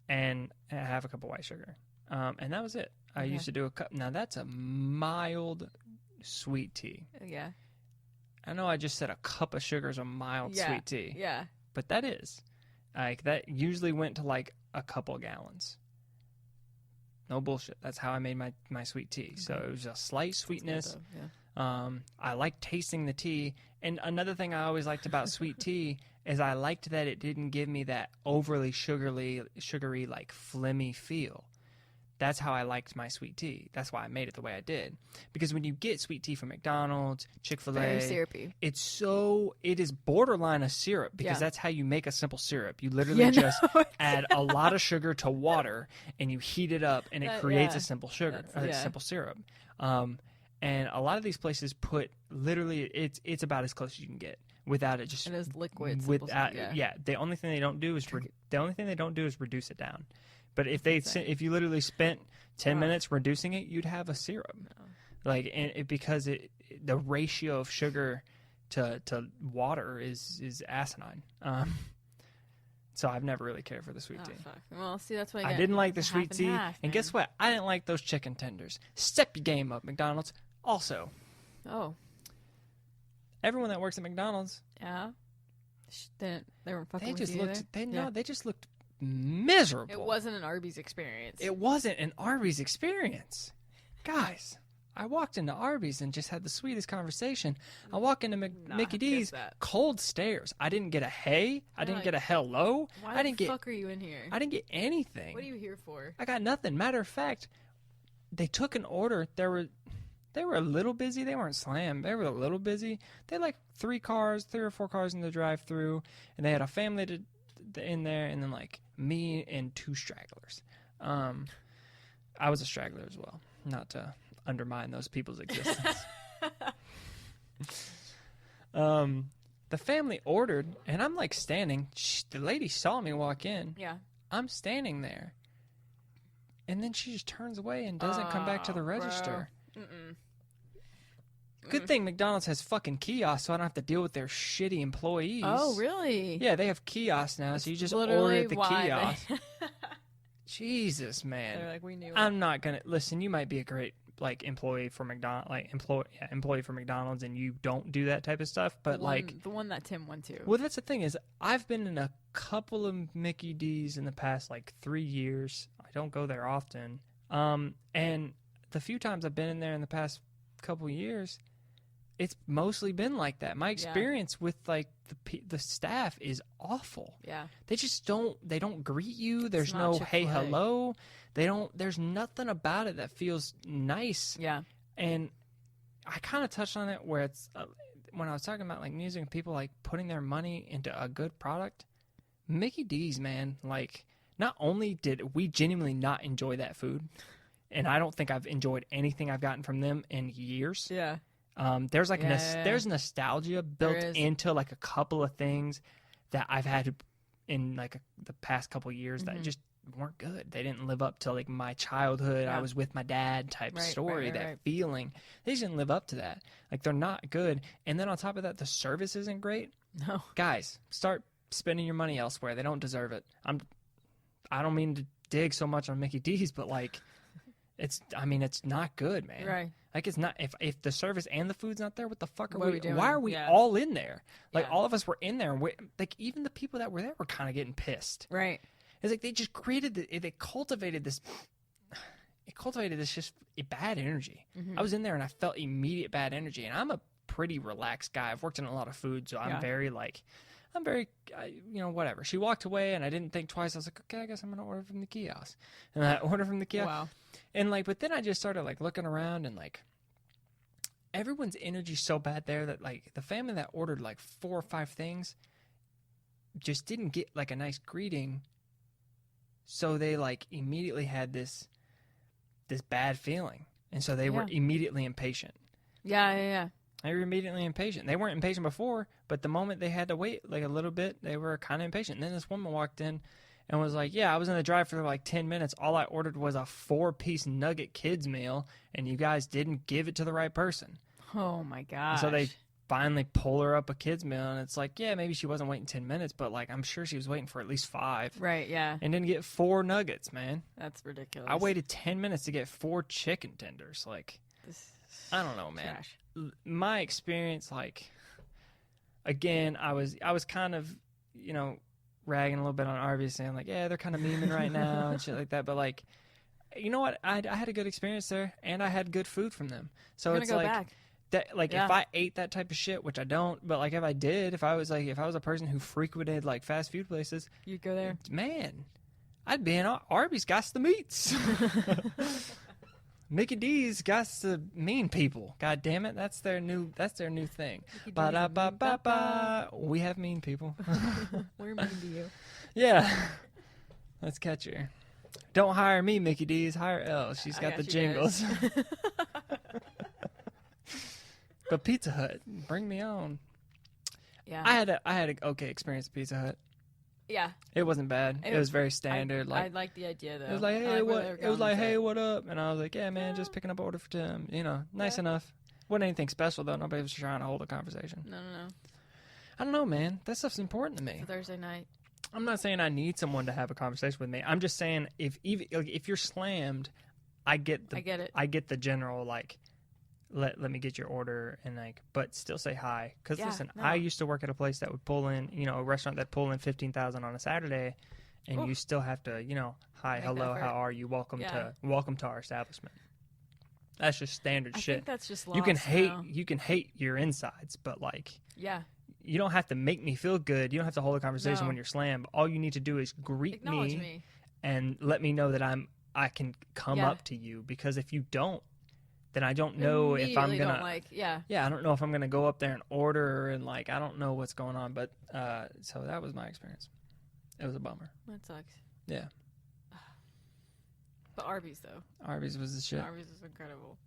And half a cup of white sugar. And that was it. I Okay. used to do a cup. Now that's a mild sweet tea. Yeah. I know I just said a cup of sugar is a mild Yeah. sweet tea, Yeah. but that is. Like that usually went to like a couple gallons. No bullshit. That's how I made my sweet tea. So it was a slight sweetness. That's good, though, I like tasting the tea. And another thing I always liked about sweet tea is I liked that it didn't give me that overly sugary like phlegmy feel. That's how I liked my sweet tea. That's why I made it the way I did. Because when you get sweet tea from McDonald's, yeah. Chick-fil-A, Very syrupy. it is borderline a syrup because Yeah. that's how you make a simple syrup. You literally Yeah, just no, it's- add a lot of sugar to water and you heat it up and it That- creates yeah. a simple sugar, That's- yeah. simple syrup. And a lot of these places put literally it's about as close as you can get without it just It is liquid. simple without syrup, yeah. The only thing they don't do is reduce it down. But if if you literally spent 10 Oh. minutes reducing it, you'd have a syrup. Like because the ratio of sugar to water is asinine. So I've never really cared for the sweet Oh, tea. fuck. Well, see, that's why I didn't like the half sweet and tea, half, and guess man. what? I didn't like those chicken tenders. Step your game up, McDonald's. Also, Oh, everyone that works at McDonald's, yeah. They weren't fucking they with just you looked. either? They just looked miserable. It wasn't an Arby's experience. It wasn't an Arby's experience. Guys, I walked into Arby's and just had the sweetest conversation. I walk into Nah, Mickey guess D's, that. cold stares. I didn't get a hey. I didn't like, get a hello. Why I didn't the get fuck are you in here? I didn't get anything. What are you here for? I got nothing. Matter of fact, they took an order. They were a little busy. They weren't slammed. They were a little busy. They had like 3 or 4 cars in the drive-through, and they had a family in there, and then like me and 2 stragglers. I was a straggler as well, not to undermine those people's existence. The family ordered, and I'm like standing. The lady saw me walk in. Yeah. I'm standing there. And then she just turns away and doesn't come back to the register. Good thing McDonald's has fucking kiosks, so I don't have to deal with their shitty employees. Oh, really? Yeah, they have kiosks now, so you just order at the kiosk. Jesus, man. They're like, we knew. I'm not gonna listen. You might be a great like employee for McDonald's, employee for McDonald's, and you don't do that type of stuff. But the one that Tim went to. Well, that's the thing is, I've been in a couple of Mickey D's in the past like 3 years. I don't go there often. And the few times I've been in there in the past couple of years, it's mostly been like that. My experience with like the staff is awful. Yeah. They just don't greet you. There's no Chick-fil-A. hey, hello. There's nothing about it that feels nice. Yeah. And I kind of touched on it where it's when I was talking about like music and people like putting their money into a good product. Mickey D's, man, like not only did we genuinely not enjoy that food, and I don't think I've enjoyed anything I've gotten from them in years. Yeah. There's like there's nostalgia built into like a couple of things that I've had in like the past couple of years that just weren't good. They didn't live up to like my childhood. I was with my dad type story. That feeling, they just didn't live up to that. Like they're not good. And then on top of that, the service isn't great. No, guys, start spending your money elsewhere. They don't deserve it. I don't mean to dig so much on Mickey D's, but like it's not good, man. Right. Like it's not if the service and the food's not there, what the fuck are we doing? Why are we all in there? Like Yeah. all of us were in there, and like even the people that were there were kind of getting pissed. Right. It's like they just they cultivated this just a bad energy. I was in there and I felt immediate bad energy, and I'm a pretty relaxed guy. I've worked in a lot of food, so I'm very whatever. She walked away and I didn't think twice. I was like, okay, I guess I'm going to order from the kiosk. And I ordered from the kiosk. Wow. And like, but then I just started like looking around, and like everyone's energy's so bad there that like the family that ordered like 4 or 5 things just didn't get like a nice greeting. So they like immediately had this bad feeling. And so they were immediately impatient. Yeah. They were immediately impatient. They weren't impatient before, but the moment they had to wait like a little bit, they were kind of impatient. And then this woman walked in and was like, yeah, I was in the drive for like 10 minutes. All I ordered was a 4-piece nugget kids meal, and you guys didn't give it to the right person. Oh, my gosh. So they finally pull her up a kids meal, and it's like, yeah, maybe she wasn't waiting 10 minutes, but like I'm sure she was waiting for at least 5. Right, yeah. And didn't get 4 nuggets, man. That's ridiculous. I waited 10 minutes to get 4 chicken tenders. Like, I don't know, man. Trash. My experience, like, again, I was kind of, ragging a little bit on Arby's, saying like, yeah, they're kind of memeing right now and shit like that. But like, you know what? I had a good experience there, and I had good food from them. So it's like back. that. Like if I ate that type of shit, which I don't, but like if I did, if I was a person who frequented like fast food places, you'd go there. Man, I'd be in Arby's. Got the meats. Mickey D's got the mean people. God damn it, that's their new thing. Ba da ba ba ba. We have mean people. We're mean to you. Yeah, that's catchier. Don't hire me, Mickey D's. Hire Elle. She's got the jingles. But Pizza Hut, bring me on. Yeah, I had an okay experience at Pizza Hut. Yeah, it wasn't bad. It was very standard. I like the idea though. It was like, hey, what? It was like, hey, what up? And I was like, yeah, man, just picking up an order for Tim. Nice enough. Wasn't anything special though. Nobody was trying to hold a conversation. No. I don't know, man. That stuff's important to me. It's a Thursday night. I'm not saying I need someone to have a conversation with me. I'm just saying if you're slammed, I get it. I get the general like. Let me get your order and like, but still say hi. Because listen, I used to work at a place that would pull in, a restaurant that pull in 15,000 on a Saturday, and you still have to, hi, hello, how are you? Welcome to our establishment. That's just standard shit. I think that's just lost you can hate your insides, but like, you don't have to make me feel good. You don't have to hold a conversation when you're slammed. All you need to do is greet me and let me know that I'm I can come Yeah. up to you, because if you don't, then I don't know if I'm Immediately gonna. don't like, yeah. Yeah, I don't know if I'm gonna go up there and order, and like I don't know what's going on. But so that was my experience. It was a bummer. That sucks. Yeah, But Arby's though. Arby's was the shit. Arby's is incredible.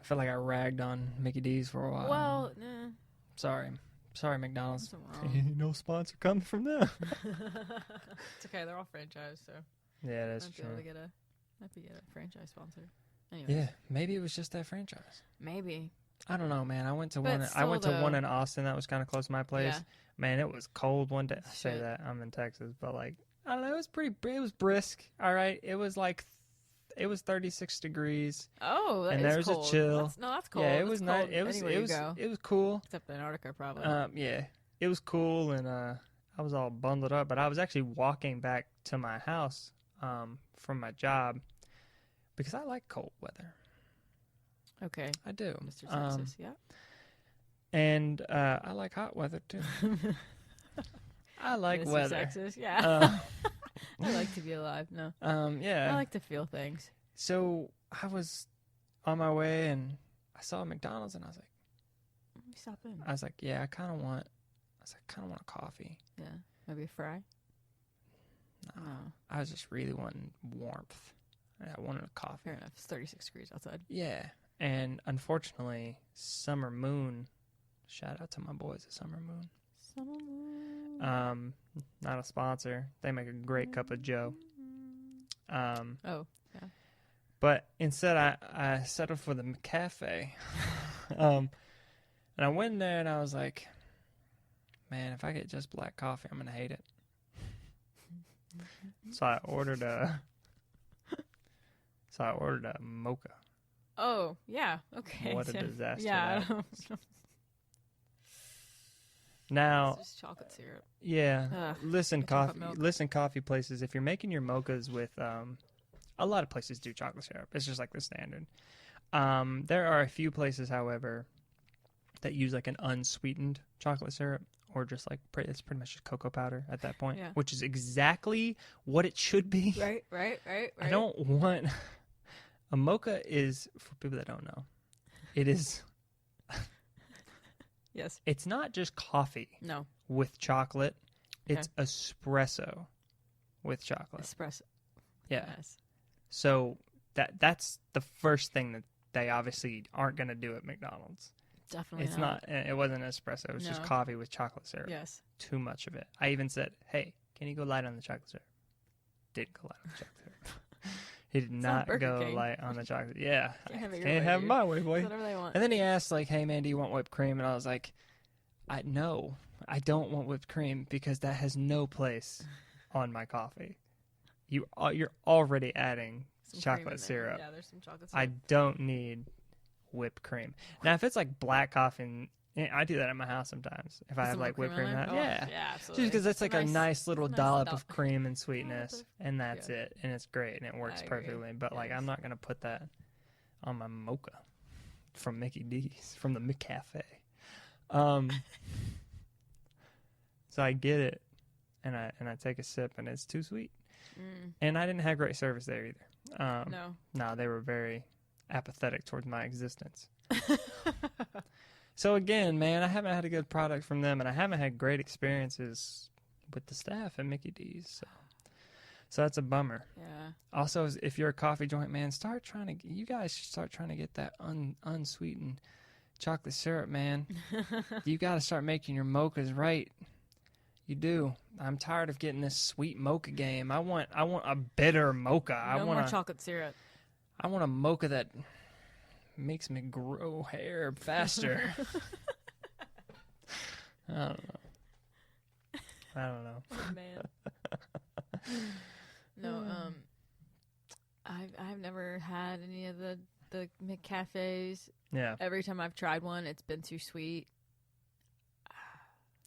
I feel like I ragged on Mickey D's for a while. Well, nah. sorry, McDonald's. Something wrong. No sponsor coming from them. It's okay. They're all franchise, so Yeah, that's might be able true. to get a franchise sponsor. Anyways, Yeah, maybe it was just that franchise. maybe. I don't know, man. I went to But one. I still, went to one though- in Austin that was kind of close to my place. Yeah. Man, it was cold one day. I say Shit. that I'm in Texas, but like I don't know, it was pretty. It was brisk. All right, it was like it was 36 degrees. Oh, that And is there was a cold. chill. That's cold. Yeah, it That's was nice. cold It was anywhere it you was go. it was cool. Except Antarctica, probably. Yeah, it was cool, and I was all bundled up. But I was actually walking back to my house from my job because I like cold weather. Okay, I do. Mr. Texas. Yeah. And I like hot weather too. I like Mr. weather. Texas. Yeah. Uh, I like to be alive. No, yeah. I like to feel things. So I was on my way and I saw a McDonald's and I was Let me stop in. yeah, I kind of want a coffee. Yeah, maybe a fry. No, No, I was just really wanting warmth. And I wanted a coffee. fair enough. It's 36 degrees outside. Yeah, and unfortunately, Summer Moon. Shout out to my boys at Summer Moon. Summer moon. Not a sponsor. They make a great cup of Joe. Oh, But instead, I settled for the McCafe. And I went in there and I was like, man, if I get just black coffee, I'm going to hate it. So I ordered a mocha. oh, yeah. Okay. What a disaster Yeah. that I don't- Now, It's just chocolate syrup. yeah, Ugh, listen, the chocolate coffee. milk. Listen, coffee places. If you're making your mochas with, a lot of places do chocolate syrup. It's just like the standard. There are a few places, however, that use like an unsweetened chocolate syrup, or just like it's pretty much just cocoa powder at that point, Yeah. which is exactly what it should be. Right. I don't want a mocha is, for people that don't know, it is. Yes. It's not just coffee No. with chocolate. It's espresso with chocolate. Espresso. Yeah. Yes. So that's the first thing that they obviously aren't going to do at McDonald's. Definitely It's not. It wasn't espresso. It was just No. coffee with chocolate syrup. Yes. Too much of it. I even said, "Hey, can you go light on the chocolate syrup?" Didn't go light on the chocolate syrup. He did not Burger go King. light on the chocolate. Yeah, Can't have it your can't way, have it dude. my way, boy. Whatever they want. And then he asked, like, "Hey, man, do you want whipped cream?" And I was like, "I no, I don't want whipped cream because that has no place on my coffee. You're already adding Some cream in chocolate there. syrup. Yeah, there's some chocolate I syrup. don't need whipped cream. Now, if it's like black coffee, I do that at my house sometimes. If I Put have some like more whipped cream, in in there? the Oh, house. Yeah. Yeah, Just absolutely. because that's It's a like a nice little nice dollop dollop. of cream and sweetness, of- and that's yeah. it, and it's great, and it works I agree. perfectly. But like, Yes. I'm not gonna put that on my mocha from Mickey D's from the McCafe. So I get it, and I take a sip, and it's too sweet, and I didn't have great service there either. No. No, they were very apathetic towards my existence. So again, man, I haven't had a good product from them, and I haven't had great experiences with the staff at Mickey D's. So that's a bummer. Yeah. Also, if you're a coffee joint, man, you guys should start trying to get that unsweetened chocolate syrup, man. You got to start making your mochas right. You do. I'm tired of getting this sweet mocha game. I want a bitter mocha. No more chocolate syrup. I want a mocha that makes me grow hair faster. I don't know. Oh, man. No, I've never had any of the McCafes. Yeah. Every time I've tried one, it's been too sweet.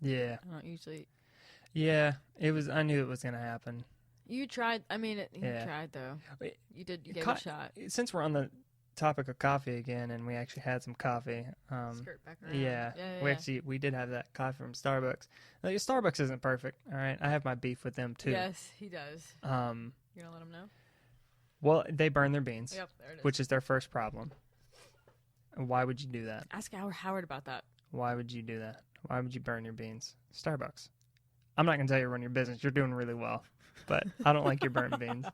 Yeah. I don't usually. Yeah. I knew it was going to happen. You tried. I mean, you Yeah. tried though. Wait, You did. You gave it a shot. Since we're on the topic of coffee again, and we actually had some coffee. Skirt back around. Yeah, we did have that coffee from Starbucks. Like, Starbucks isn't perfect, all right. I have my beef with them too. Yes, he does. You're gonna let him know. Well, they burn their beans, Yep, there it is. which is their first problem. And why would you do that? Ask Howard about that. Why would you do that? Why would you burn your beans? Starbucks. I'm not going to tell you to run your business. You're doing really well, but I don't like your burnt beans.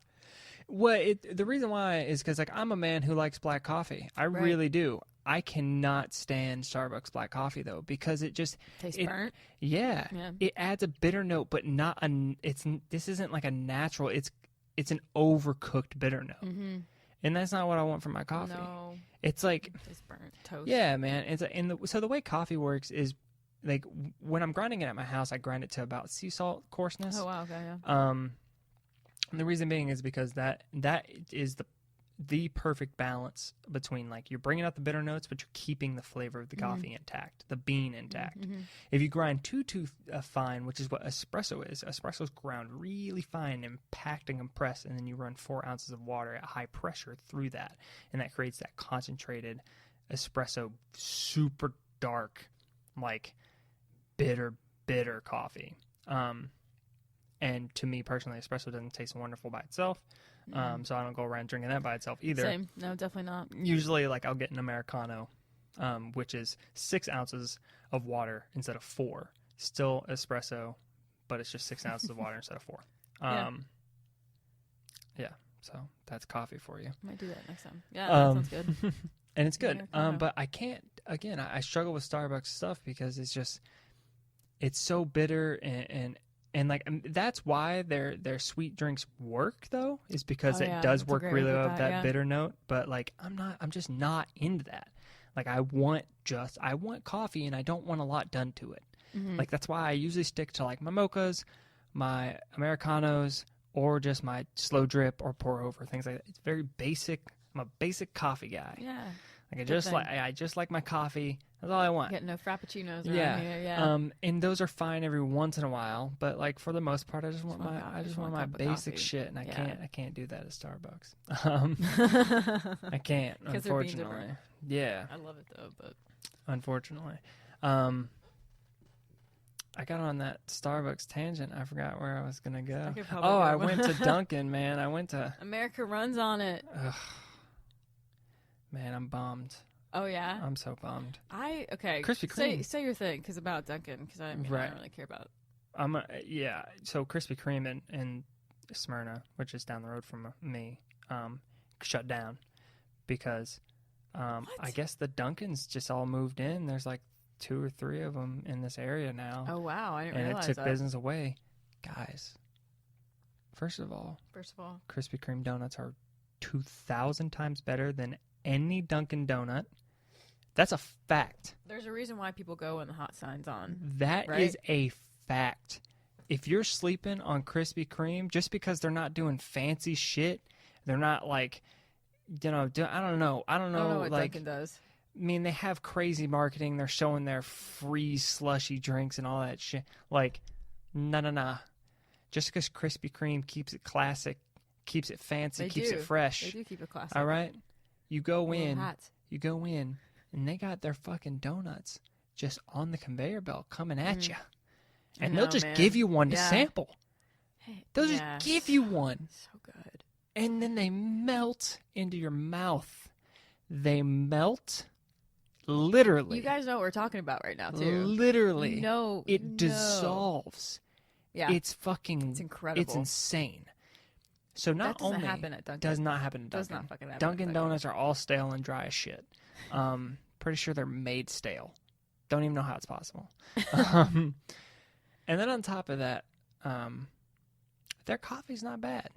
The reason why is because like I'm a man who likes black coffee. I Right. really do. I cannot stand Starbucks black coffee though because it just Tastes it- burnt. yeah, Yeah. it adds a bitter note, but not a. This isn't like a natural. It's an overcooked bitter note, Mm-hmm. and that's not what I want from my coffee. No. It's like Tastes burnt. Toast. yeah, man. So the way coffee works is like when I'm grinding it at my house, I grind it to about sea salt coarseness. Oh, wow. Okay, yeah. And the reason being is because that is the perfect balance between like you're bringing out the bitter notes, but you're keeping the flavor of the coffee intact, the bean intact. Mm-hmm. If you grind too fine, which is what espresso is, espresso's ground really fine and packed and compressed, and then you run 4 ounces of water at high pressure through that, and that creates that concentrated espresso, super dark, like bitter coffee. And to me personally, espresso doesn't taste wonderful by itself. So I don't go around drinking that by itself either. Same. No, definitely not. Usually, like I'll get an Americano, which is 6 ounces of water instead of 4. Still espresso, but it's just 6 ounces of water instead of 4. Yeah. So that's coffee for you. Might do that next time. Yeah, that sounds good. And it's good. Americano. But I can't. Again, I struggle with Starbucks stuff because it's so bitter and like that's why their sweet drinks work though, is because Oh, it yeah, does that's a work great really way to well put with that, that yeah. bitter note. But like I'm just not into that. Like I want coffee and I don't want a lot done to it. Mm-hmm. Like that's why I usually stick to like my mochas, my Americanos, or just my slow drip or pour over, things like that. It's very basic. I'm a basic coffee guy. Yeah. Like I Good just like my coffee. That's all I want. Get no frappuccinos around Yeah. here. Yeah. And those are fine every once in a while, but like for the most part, I just want want my coffee, I just just want want a my cup of basic coffee. shit, and I Yeah. can't do that at Starbucks. I can't, 'Cause their beans are unfortunately. burnt. Yeah, I love it though, but unfortunately. I got on that Starbucks tangent. I forgot where I was gonna go. I could probably Oh, I go. went to Dunkin', man. I went to. America runs on it. Ugh. Man, I'm bummed. Oh yeah. I'm so bummed. Okay. Krispy Say Kreme. say your thing, because about Dunkin', because I Right. don't really care about. Yeah. So Krispy Kreme in Smyrna, which is down the road from me, shut down because I guess the Dunkins just all moved in. There's like 2 or 3 of them in this area now, Oh wow, I didn't and it realize took that. business away. Guys, first of all, First of all, Krispy Kreme donuts are 2,000 times better than any Dunkin' donut. That's a fact. there's a reason why people go when the hot sign's on. That Right? is a fact. If you're sleeping on Krispy Kreme, just because they're not doing fancy shit, they're not like, I don't know. I don't know what like, Dunkin' does. I mean, they have crazy marketing. They're showing their free slushy drinks and all that shit. Like, nah. Just because Krispy Kreme keeps it classic, keeps it fancy, They keeps do. it fresh. They do keep it classic. All right? You go Little in. hats. You go in, and they got their fucking donuts just on the conveyor belt coming at you. I And they'll know, just man. give you one to Yeah. sample. Hey, They'll yeah. just give you one. So good. And then they melt into your mouth. They melt literally. You guys know what we're talking about right now too. Literally. No, It dissolves. Yeah, It's fucking. it's incredible. It's insane. So not That doesn't only happen at Dunkin'. does not happen at Does Dunkin'. not fucking happen. Dunkin' at Donuts are all stale and dry as shit. Pretty sure they're made stale. Don't even know how it's possible. And then on top of that, their coffee's not bad.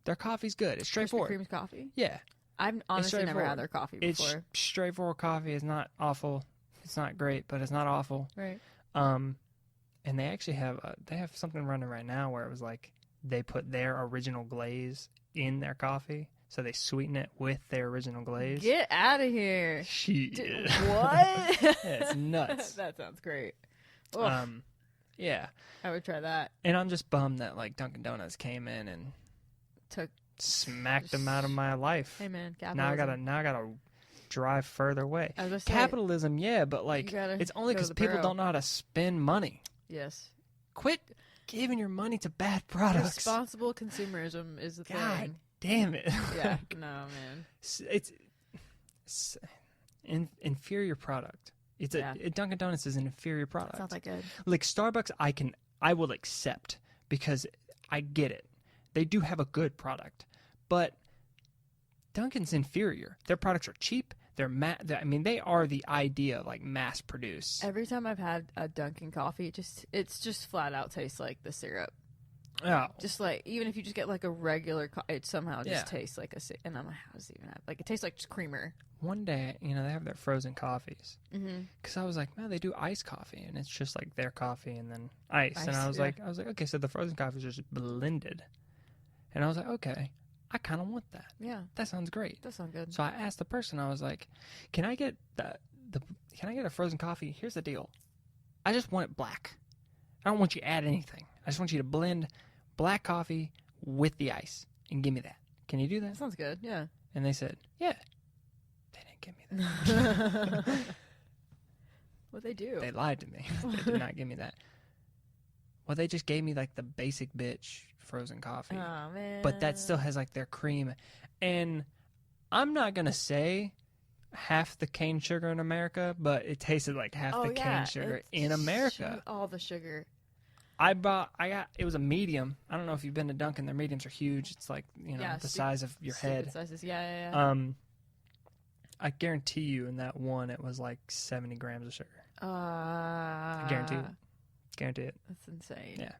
Their coffee's good. It's straightforward. Krispy Kreme's coffee. Yeah, I've honestly never had straightforward. their coffee it's before. straightforward coffee. It's not awful. It's not great, but it's not awful. Right. And they actually have something running right now where it was like they put their original glaze in their coffee, so they sweeten it with their original glaze. Get out of here. Shit. What? It's nuts. That sounds great. Ugh, Yeah. I would try that. And I'm just bummed that like Dunkin' Donuts came in and Took. smacked them out of my life. Hey man, now I capitalism. gotta drive further away. I was gonna say, Capitalism, yeah, but like gotta it's only go to because the people borough. don't know how to spend money. Yes. Quit giving your money to bad products. Responsible consumerism is the God thing. damn it. Yeah. No, man. It's inferior product. It's Yeah. Dunkin' Donuts is an inferior product. It's not that good. Like Starbucks, I will accept because I get it. They do have a good product, but Dunkin's inferior. Their products are cheap. I mean, they are the idea of like mass produce. Every time I've had a Dunkin' coffee, it's just flat out tastes like the syrup. Oh, Just like, even if you just get like a regular, it somehow just Yeah. tastes like and I'm like, how does it even have, like, it tastes like just creamer. one day, they have their frozen coffees. Mm-hmm. Because I was like, man, they do iced coffee, and it's just like their coffee and then ice. And Ice, I was yeah. like, okay, so the frozen coffees are just blended. And I was like, okay, I kind of want that. Yeah, That sounds great. that sounds good. So I asked the person, I was like, can I get can I get a frozen coffee? Here's the deal. I just want it black. I don't want you to add anything. I just want you to blend black coffee with the ice and give me that. Can you do that? That sounds good. Yeah. And they said, yeah. They didn't give me that. What they do? They lied to me. They did not give me that. Well, they just gave me like the basic bitch frozen coffee. Oh man. But that still has like their cream. And I'm not going to say half the cane sugar in America, but it tasted like half the cane sugar in America. All the sugar. It was a medium. I don't know if you've been to Dunkin'. Their mediums are huge. It's like, the size of your Stupid head. sizes. Yeah. I guarantee you in that one, it was like 70 grams of sugar. I guarantee it. Guarantee it. That's insane. Yeah.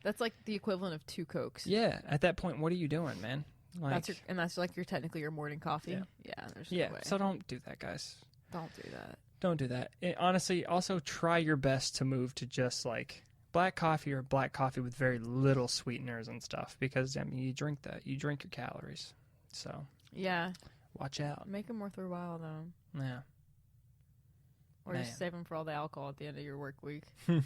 That's like the equivalent of 2 Cokes. Yeah. At that point, what are you doing, man? Like, that's like technically your morning coffee. Yeah. Yeah. There's yeah. no way. So don't do that, guys. Don't do that. Don't do that. Honestly, also try your best to move to just like black coffee or black coffee with very little sweeteners and stuff, because you drink that. You drink your calories. So Yeah. watch out. Make them worth their while though. Yeah. Or just save them for all the alcohol at the end of your work week. yeah.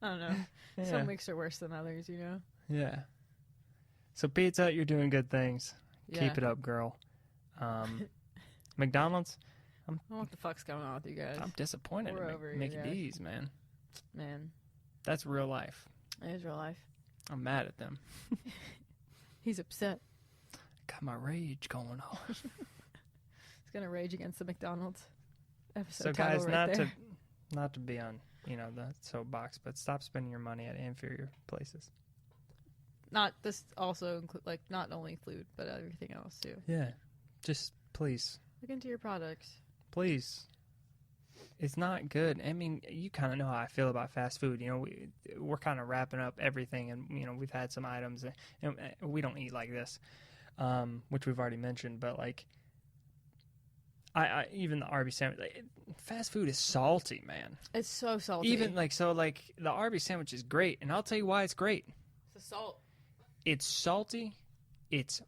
I don't know. Some weeks are worse than others, Yeah. So pizza, you're doing good things. Yeah. Keep it up, girl. McDonald's, I don't know what the fuck's going on with you guys. I'm disappointed We're in over you Mickey guys. D's, man. Man, That's real life. it is real life. I'm mad at them. He's upset. Got my rage going on. He's gonna rage against the McDonald's episode. So title guys, right not to be on the soapbox, but stop spending your money at inferior places. Not this also include like not only food but everything else too. Yeah, just please, Look into your products. please. It's not good. I mean, you kind of know how I feel about fast food. We're kind of wrapping up everything, and we've had some items, and we don't eat like this, which we've already mentioned. But like, I even the Arby's sandwich, fast food is salty, man. It's so salty. Even the Arby's sandwich is great, and I'll tell you why it's great. it's the salt. It's salty. It's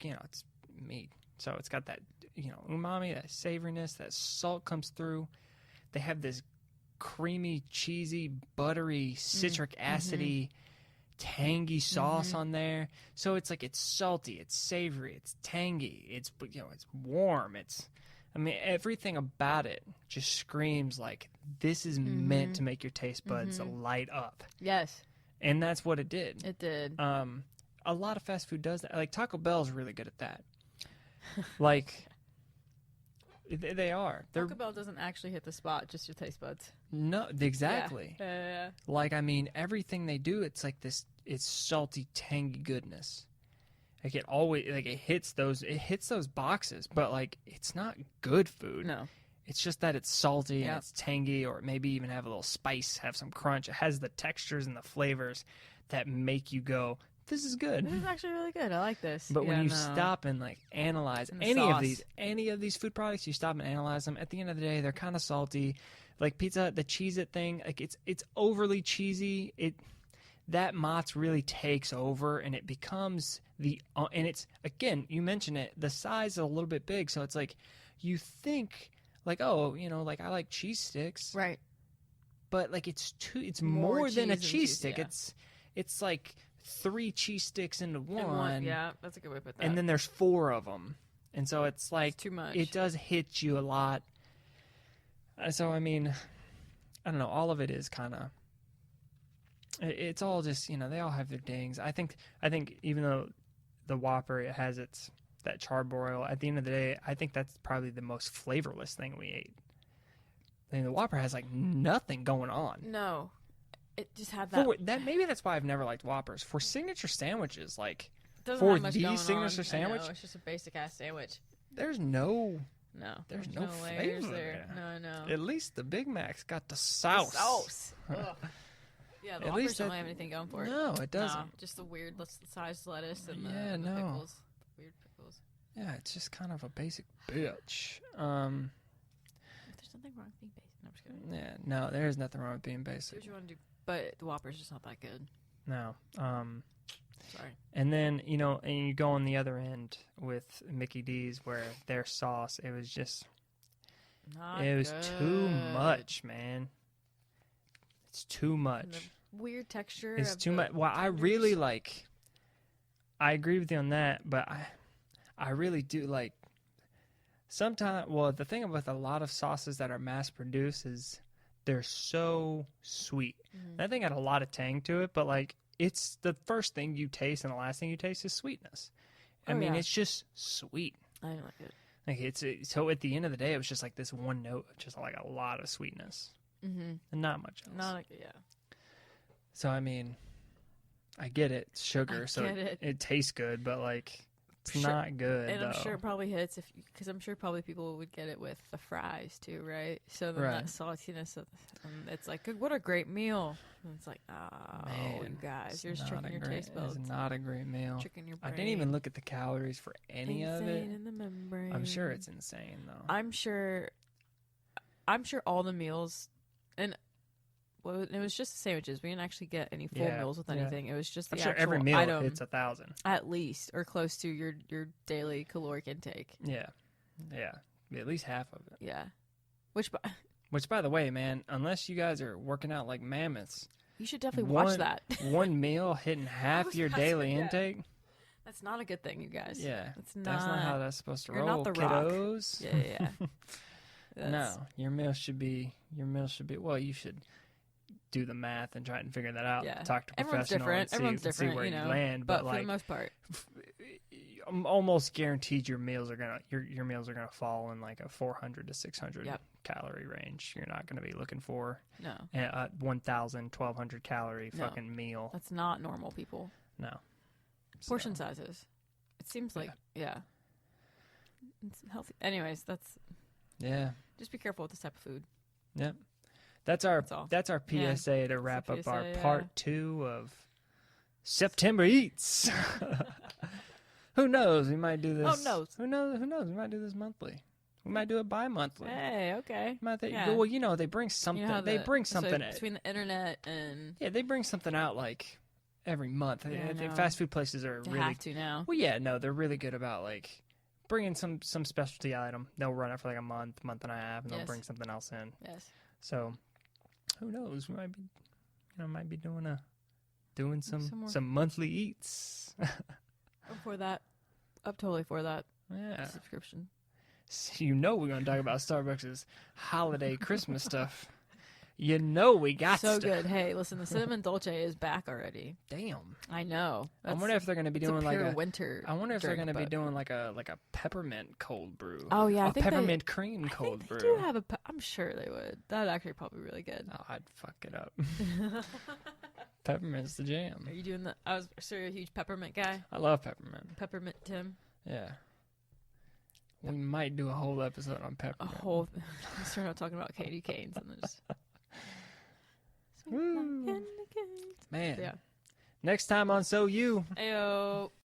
it's meat, so it's got that umami, that savoriness, that salt comes through. They have this creamy, cheesy, buttery, citric acidy, tangy sauce on there. So it's salty, it's savory, it's tangy, it's warm. Everything about it just screams like this is meant to make your taste buds light up. Yes, And that's what it did. it did. A lot of fast food does that. Like Taco Bell's really good at that. Like they are. Taco Bell doesn't actually hit the spot, just your taste buds. No, exactly. Yeah. Like everything they do, it's like this. It's salty, tangy goodness. Like it hits those boxes, but like it's not good food. No. It's just that it's salty and Yep. it's tangy, or maybe even have a little spice, have some crunch. It has the textures and the flavors that make you go, "This is good." This is actually really good. I like this. But when Yeah, you no. stop and analyze And the any of these food products, you stop and analyze them. At the end of the day, they're kind of salty. Like Pizza Hut, the Cheez-It thing, like it's overly cheesy. That Mott's really takes over, and it becomes and it's, again, you mentioned it, the size is a little bit big, so it's like you think like, oh, like I like cheese sticks, Right. but like it's More more than a cheese and cheese cheese, stick. yeah. It's like 3 cheese sticks into And one. yeah, that's a good way to put that. And then there's 4 of them, and so it's like It's too much. it does hit you a lot. So I don't know, all of it is kind of It's all just, they all have their dings. I think even though the Whopper, it has that charbroil, at the end of the day, I think that's probably the most flavorless thing we ate. I mean, the Whopper has like nothing going on. No, it just had that. Maybe that's why I've never liked Whoppers. For signature sandwiches, like Doesn't for have much the going signature on. sandwich, I know, it's just a basic ass sandwich. there's no There's no layers flavor there. there. No. At least the Big Mac's got the sauce. The sauce. Ugh. Yeah, the At Whoppers least don't that- have anything going for it. No, it doesn't. No, just the weird sized lettuce and Yeah, the no. pickles. The weird pickles. Yeah, it's just kind of a basic bitch. There's nothing wrong with being basic. No, I'm just kidding. Yeah, no, there is nothing wrong with being Do basic. what you want to do. But the Whopper's just not that good. No. Sorry. And then, and you go on the other end with Mickey D's where their sauce, it was just, Not it was too good. much, man. It's too And much. the weird texture. It's of too the much. Well, I tenders. really I agree with you on that, but I really do like, sometimes, well, the thing with a lot of sauces that are mass produced is they're so sweet. Mhm. That thing had a lot of tang to it, but like, it's the first thing you taste and the last thing you taste is sweetness. I Oh, mean, yeah. it's just sweet. I don't like it. Like so at the end of the day, it was just like this one note, just like a lot of sweetness Mm-hmm. and not much else. Not like yeah. So I mean, I get it, it's sugar, I so get it. tastes good, but like it's Sure. not good. And I'm though. sure it probably hits because I'm sure probably people would get it with the fries too, right? So then Right. that saltiness, it's like, what a great meal. And it's like, Man, you guys, it's you're just not tricking a your great- taste buds, It's not a great meal. tricking your I brain. didn't even look at the calories for any of it. Insane in the membrane. I'm sure it's insane though. I'm sure all the meals, and well, it was just the sandwiches. We didn't actually get any full Yeah, meals with yeah. anything. It was just the I'm sure actual every meal item, hits 1,000. at least, or close to your daily caloric intake. Yeah, at least half of it. Yeah, which Which, by the way, man, unless you guys are working out like mammoths, you should definitely watch One- that. one meal hitting half was your about to daily say that. intake. That's not a good thing, you guys. Yeah, That's not, that's not how that's supposed to you're roll, not The Rock. kiddos. Yeah. That's- No, your meal should be. Well, you should do the math and try and figure that out. Yeah. Talk to a Everyone's professional different. and see, Everyone's see different, where you know. land. But for like, the most part, I'm almost guaranteed your meals are gonna fall in like a 400 to 600 Yep. calorie range. You're not gonna be looking for no, a 1,000, 1,200 calorie No. fucking meal. that's not normal, people. No. Portion So, sizes. It seems like yeah. It's healthy. Anyways, yeah. just be careful with this type of food. Yep. That's our all. PSA to the wrap up our PSA, yeah. part 2 of September Eats. Who knows? We might do this. Who knows? Who knows? We might do this monthly. We might do it bi-monthly. Hey, okay. Yeah. Well, they bring something. You know how they bring so something. between the internet and Yeah, they bring something out like every month. Yeah, I I think know. fast food places are they really have to now. well. Yeah, no, they're really good about like bringing some specialty item. They'll run it for like a month and a half, and they'll Yes. bring something else in. Yes. So, who knows? We might be, doing Some more. some monthly eats. I'm for that. I'm totally for that Yeah, subscription. so we're gonna talk about Starbucks' holiday Christmas stuff. We got So to. good. Hey, listen, the cinnamon dolce is back already. Damn. I know. I wonder if they're gonna be It's doing a like pure a. winter. I wonder if they're drink, gonna be but- doing like a peppermint cold brew. Oh yeah, I a think peppermint cream they, cold I brew. think they do have a. I'm sure they would. That'd actually probably be really good. Oh, I'd fuck it up. Peppermint's the jam. Are you doing the? I was so you're a huge peppermint guy. I love peppermint. Peppermint Tim. Yeah. We might do a whole episode on A peppermint. whole. Start out talking about candy canes and then just. Woo. Candy canes. Man. Yeah. Next time on So You. Ayo.